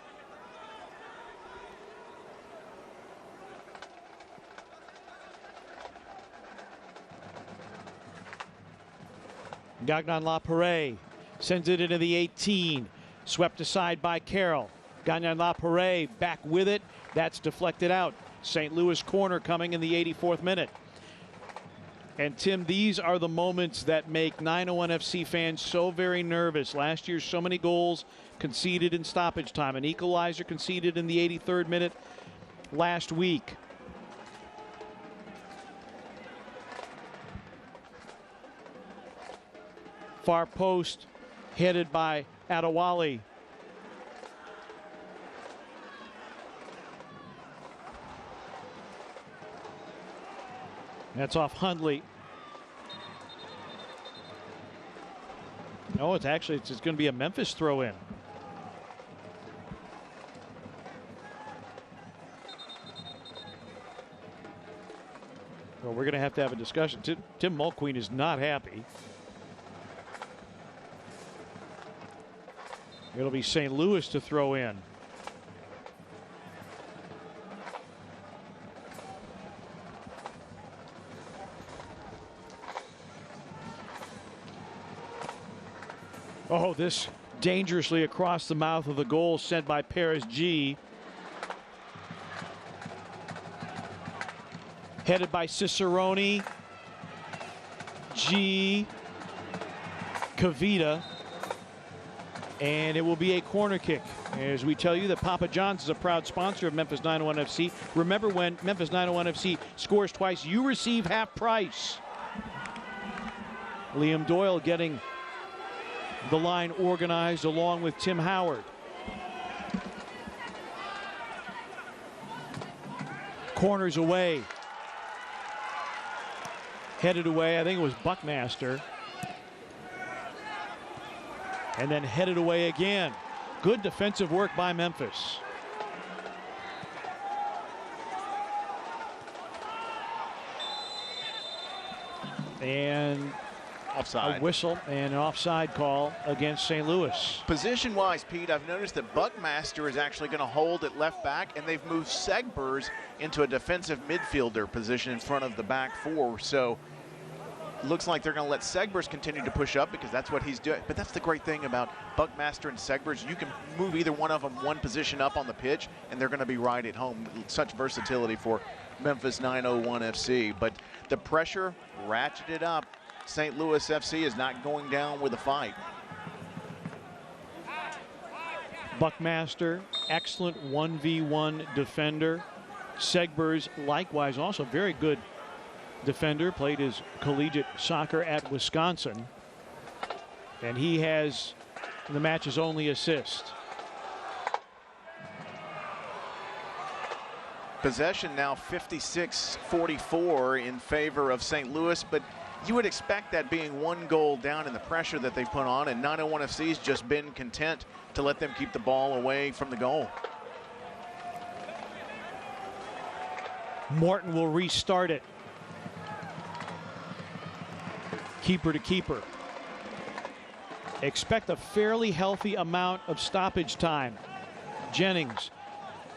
Gagnon Lapare sends it into the 18. Swept aside by Carroll. Gagnon Lapare back with it. That's deflected out. St. Louis corner coming in the 84th minute. And Tim, these are the moments that make 901 FC fans so very nervous. Last year, so many goals conceded in stoppage time. An equalizer conceded in the 83rd minute last week. Far post headed by Adewale. That's off Hundley. No, it's going to be a Memphis throw in. Well, we're going to have a discussion. Tim Mulqueen is not happy. It'll be St. Louis to throw in. Oh, this dangerously across the mouth of the goal sent by Paris G. Headed by Cicerone. G. Kavita. And it will be a corner kick. As we tell you that Papa John's is a proud sponsor of Memphis 901 FC. Remember, when Memphis 901 FC scores twice, you receive half price. Liam Doyle getting the line organized along with Tim Howard. Corners away. Headed away, I think it was Buckmaster. And then headed away again. Good defensive work by Memphis. And Offside. A whistle and an offside call against St. Louis. Position-wise, Pete, I've noticed that Buckmaster is actually going to hold at left back, and they've moved Segbers into a defensive midfielder position in front of the back four. So looks like they're going to let Segbers continue to push up because that's what he's doing. But that's the great thing about Buckmaster and Segbers. You can move either one of them one position up on the pitch, and they're going to be right at home. Such versatility for Memphis 901 FC. But the pressure ratcheted up. St. Louis FC is not going down with a fight. Buckmaster, excellent 1v1 defender. Segbers, likewise, also very good defender. Played his collegiate soccer at Wisconsin. And he has the match's only assist. Possession now 56-44 in favor of St. Louis, but you would expect that being one goal down in the pressure that they put on, and 901 FC's just been content to let them keep the ball away from the goal. Morton will restart it. Keeper to keeper. Expect a fairly healthy amount of stoppage time. Jennings,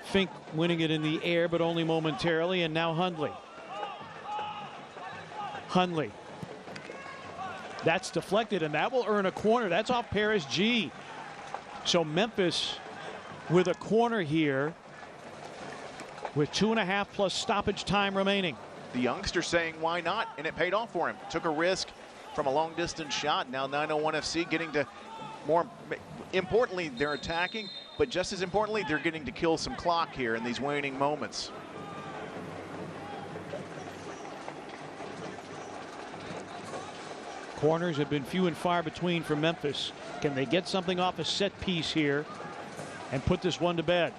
Fink winning it in the air, but only momentarily, and now Hundley. Hundley. That's deflected, and that will earn a corner. That's off Paris G. So Memphis with a corner here with 2.5 plus stoppage time remaining. The youngster saying why not, and it paid off for him. Took a risk from a long distance shot. Now 901 FC getting to, more importantly, they're attacking, but just as importantly, they're getting to kill some clock here in these waning moments. Corners have been few and far between for Memphis. Can they get something off a set piece here and put this one to bed?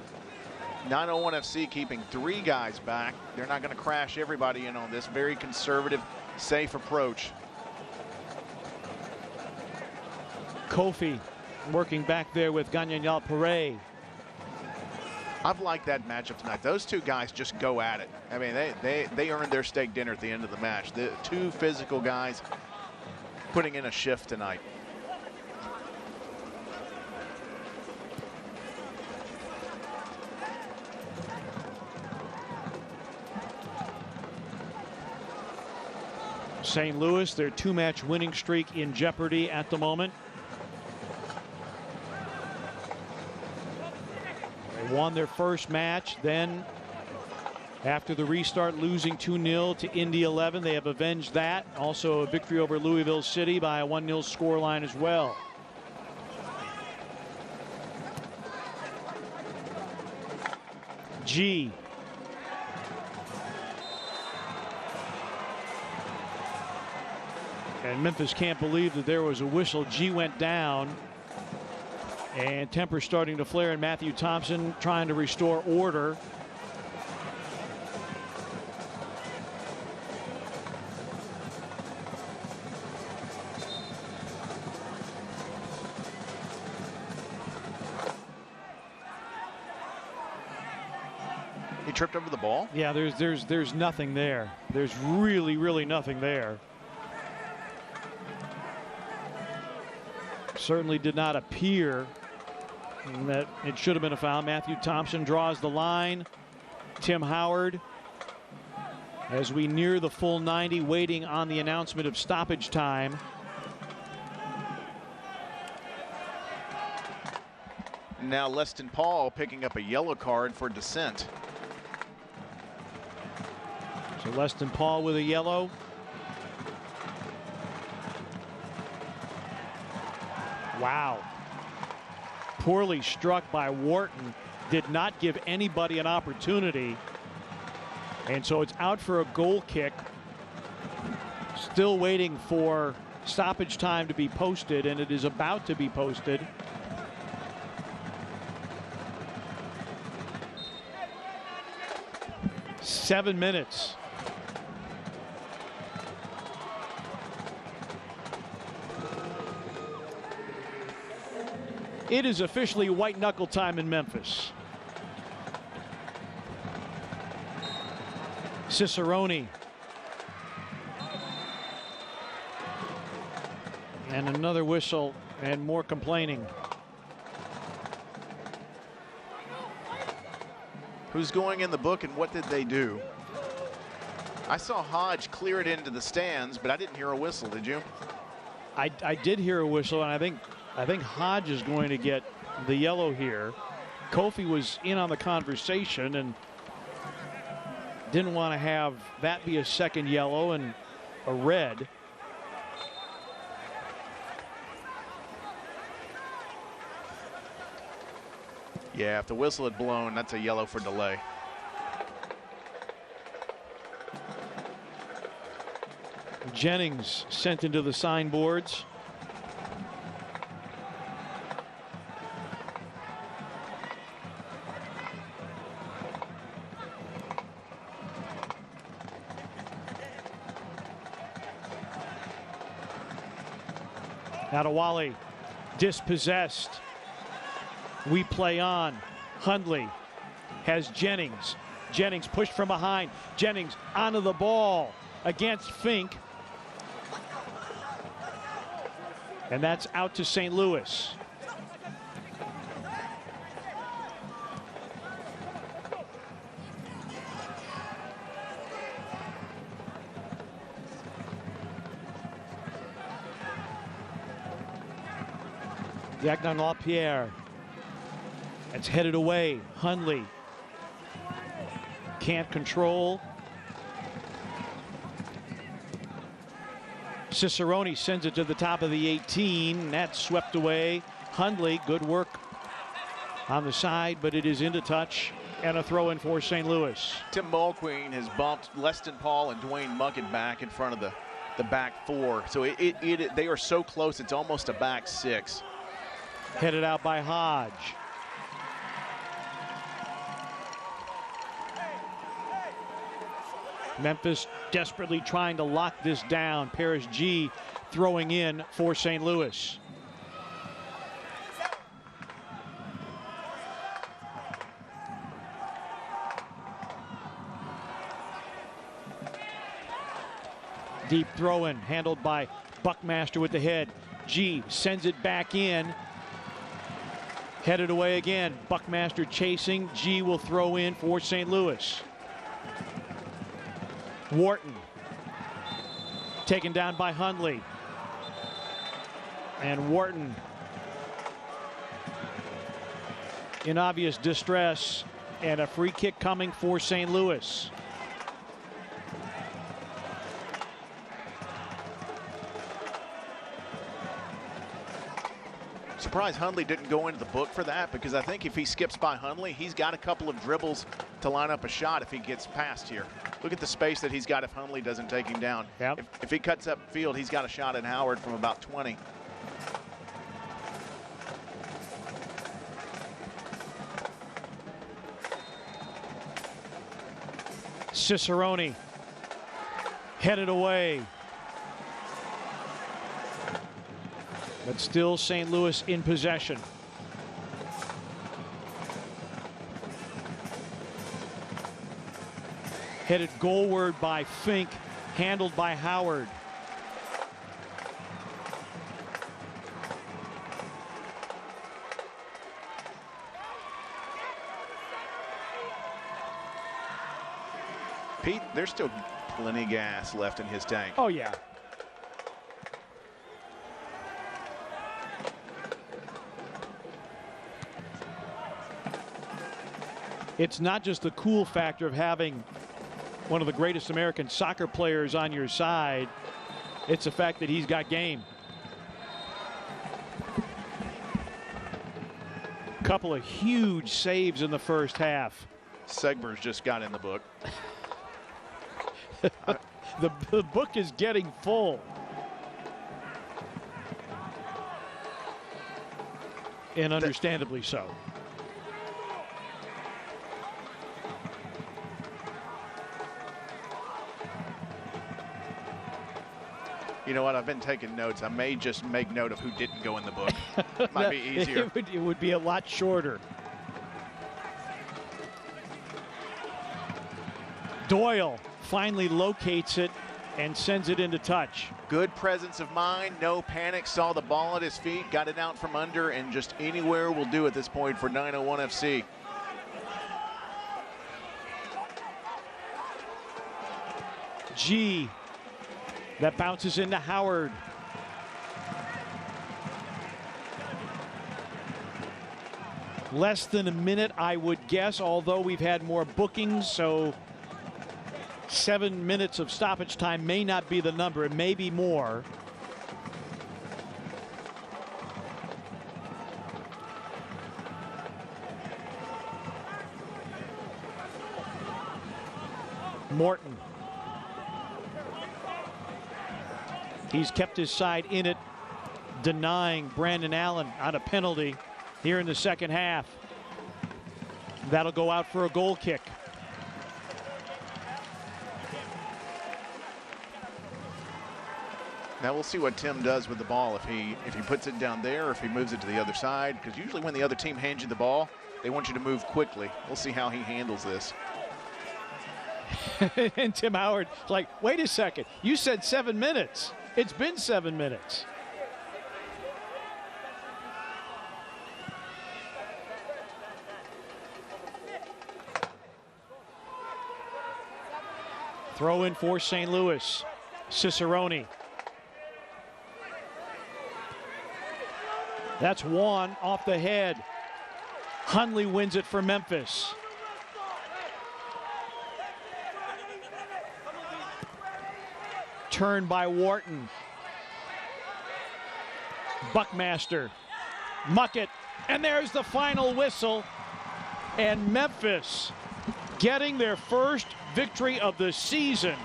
901 FC keeping 3 guys back. They're not going to crash everybody in on this. Very conservative, safe approach. Kofi working back there with Ganyanyal Pere. I've liked that matchup tonight. Those two guys just go at it. I mean, they earned their steak dinner at the end of the match. The two physical guys putting in a shift tonight. St. Louis, their 2-match winning streak in jeopardy at the moment. They won their first match, then after the restart losing 2-0 to Indy 11. They have avenged that. Also a victory over Louisville City by a 1-0 scoreline as well. G. And Memphis can't believe that there was a whistle. G went down. And temper starting to flare, and Matthew Thompson trying to restore order. He tripped over the ball? Yeah, there's nothing there. There's really nothing there. Certainly did not appear that it should have been a foul. Matthew Thompson draws the line. Tim Howard, as we near the full 90, waiting on the announcement of stoppage time. Now Leston Paul picking up a yellow card for dissent. So Leston Paul with a yellow. Wow. Poorly struck by Wharton. Did not give anybody an opportunity. And so it's out for a goal kick. Still waiting for stoppage time to be posted, and it is about to be posted. Seven minutes. It is officially white knuckle time in Memphis. Cicerone. And another whistle and more complaining. Who's going in the book and what did they do? I saw Hodge clear it into the stands, but I didn't hear a whistle. Did you? I did hear a whistle, and I think Hodge is going to get the yellow here. Kofi was in on the conversation and didn't want to have that be a second yellow and a red. Yeah, if the whistle had blown, that's a yellow for delay. Jennings sent into the signboards. Adewale dispossessed. We play on. Hundley has Jennings. Jennings pushed from behind. Jennings onto the ball against Fink. And that's out to St. Louis. Gagnon LaPierre. It's headed away. Hundley can't control. Cicerone sends it to the top of the 18. That's swept away. Hundley, good work on the side, but it is into touch and a throw in for St. Louis. Tim Mulqueen has bumped Leston Paul and Dwayne Muckett back in front of the back four. So they are so close, it's almost a back six. Headed out by Hodge. Memphis desperately trying to lock this down. Paris G throwing in for St. Louis. Deep throw in, handled by Buckmaster with the head. G sends it back in. Headed away again. Buckmaster chasing. G will throw in for St. Louis. Wharton taken down by Hundley. And Wharton in obvious distress, and a free kick coming for St. Louis. Surprised Hundley didn't go into the book for that, because I think if he skips by Hundley, he's got a couple of dribbles to line up a shot if he gets past here. Look at the space that he's got if Hundley doesn't take him down. Yep. If he cuts up field, he's got a shot at Howard from about 20. Cicerone headed away. But still St. Louis in possession. Headed goalward by Fink, handled by Howard. Pete, there's still plenty of gas left in his tank. Oh, yeah. It's not just the cool factor of having one of the greatest American soccer players on your side. It's the fact that he's got game. Couple of huge saves in the first half. Segber's just got in the book. The book is getting full. And understandably so. You know what? I've been taking notes. I may just make note of who didn't go in the book. Might be easier. It would be a lot shorter. Doyle finally locates it and sends it into touch. Good presence of mind, no panic, saw the ball at his feet, got it out from under, and just anywhere will do at this point for 901 FC. G, that bounces into Howard. Less than a minute, I would guess, although we've had more bookings, so 7 minutes of stoppage time may not be the number. It may be more. Morton. He's kept his side in it, denying Brandon Allen on a penalty here in the second half. That'll go out for a goal kick. Now we'll see what Tim does with the ball, if he puts it down there or if he moves it to the other side, because usually when the other team hands you the ball, they want you to move quickly. We'll see how he handles this. And Tim Howard is like, wait a second, you said 7 minutes. It's been 7 minutes. Throw in for St. Louis. Cicerone. That's one off the head. Hundley wins it for Memphis. Turn by Wharton. Buckmaster. Muckett. And there's the final whistle. And Memphis getting their first victory of the season.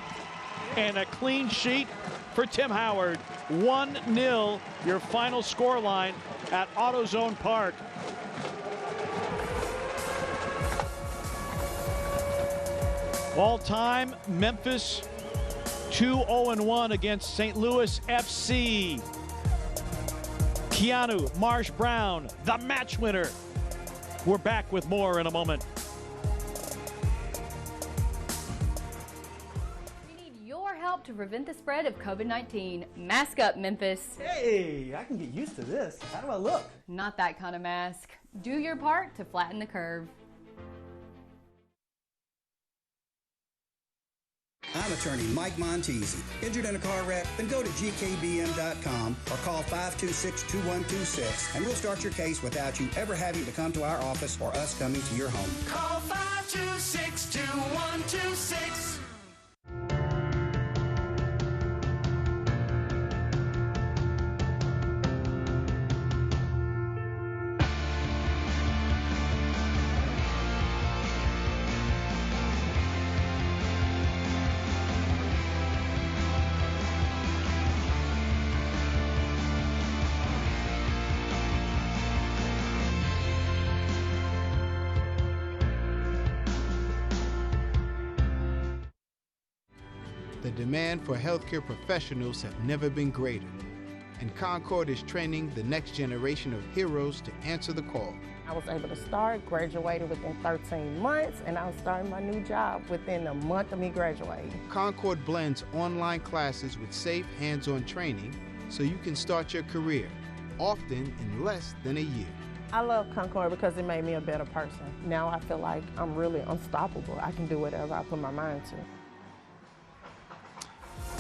And a clean sheet for Tim Howard. 1-0, your final scoreline at AutoZone Park. All time, Memphis 2-0-1 against St. Louis FC. Keanu Marsh Brown, the match winner. We're back with more in a moment. We need your help to prevent the spread of COVID-19. Mask up, Memphis. Hey, I can get used to this. How do I look? Not that kind of mask. Do your part to flatten the curve. I'm attorney Mike Montesi. Injured in a car wreck? Then go to gkbm.com or call 526-2126 and we'll start your case without you ever having to come to our office or us coming to your home. Call 526-2126. The demand for healthcare professionals have never been greater, and Concord is training the next generation of heroes to answer the call. I was able to start, graduated within 13 months, and I was starting my new job within a month of me graduating. Concord blends online classes with safe, hands-on training so you can start your career, often in less than a year. I love Concord because it made me a better person. Now I feel like I'm really unstoppable. I can do whatever I put my mind to.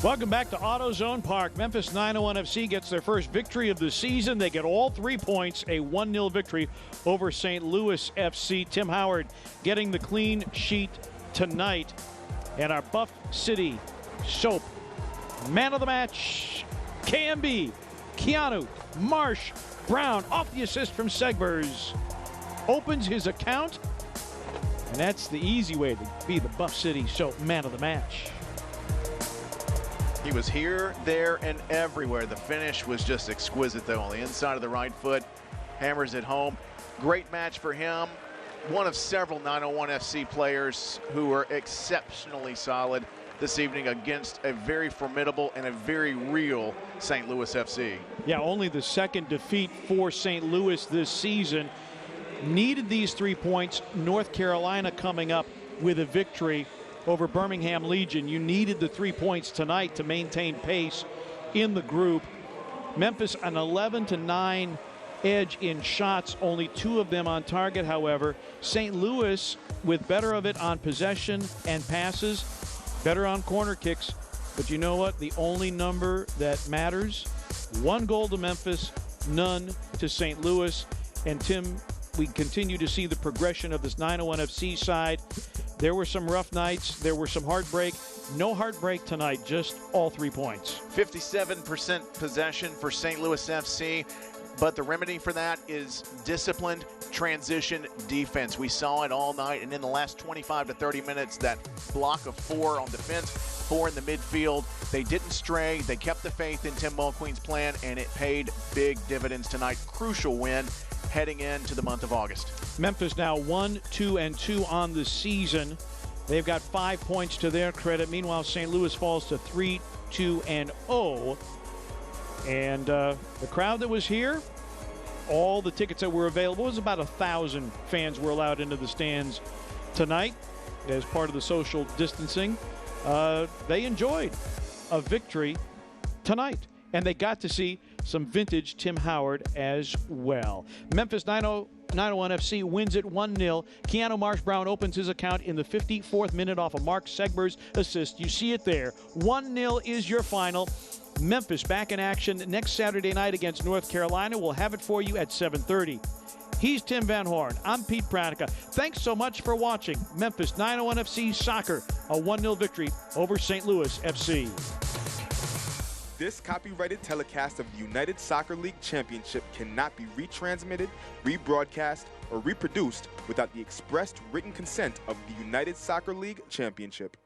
Welcome back to AutoZone Park. Memphis 901 FC gets their first victory of the season. They get all 3 points, a 1-0 victory over St. Louis FC. Tim Howard getting the clean sheet tonight. And our Buff City Soap man of the match, KMB, Keanu Marsh Brown, off the assist from Segbers. Opens his account, and that's the easy way to be the Buff City Soap man of the match. He was here, there, and everywhere. The finish was just exquisite, though, on the inside of the right foot. Hammers it home. Great match for him. One of several 901 FC players who were exceptionally solid this evening against a very formidable and a very real St. Louis FC. Yeah, only the second defeat for St. Louis this season. Needed these 3 points. North Carolina coming up with a victory. over Birmingham Legion. You needed the 3 points tonight to maintain pace in the group. Memphis an 11-9 edge in shots, only 2 of them on target, however. St. Louis with better of it on possession and passes, better on corner kicks. But you know what? The only number that matters, 1 goal to Memphis, none to St. Louis. And Tim, we continue to see the progression of this 901 FC side. There were some rough nights. There were some heartbreak. No heartbreak tonight, just all 3 points. 57% possession for St. Louis FC. But the remedy for that is disciplined transition defense. We saw it all night, and in the last 25 to 30 minutes, that block of 4 on defense, 4 in the midfield. They didn't stray. They kept the faith in Tim Mulqueen's plan, and it paid big dividends tonight. Crucial win heading into the month of August. Memphis now 1-2-2 on the season. They've got 5 points to their credit. Meanwhile, St. Louis falls to 3-2-0. And the crowd that was here, all the tickets that were available, it was about 1,000 fans were allowed into the stands tonight as part of the social distancing. They enjoyed a victory tonight, and they got to see some vintage Tim Howard as well. Memphis 901 FC wins it 1-0. Keanu Marsh-Brown opens his account in the 54th minute off of Mark Segber's assist. You see it there. 1-0 is your final. Memphis back in action next Saturday night against North Carolina. We'll have it for you at 7:30. He's Tim Van Horn. I'm Pete Pranica. Thanks so much for watching Memphis 901 FC Soccer, a 1-0 victory over St. Louis FC. This copyrighted telecast of the United Soccer League Championship cannot be retransmitted, rebroadcast, or reproduced without the expressed written consent of the United Soccer League Championship.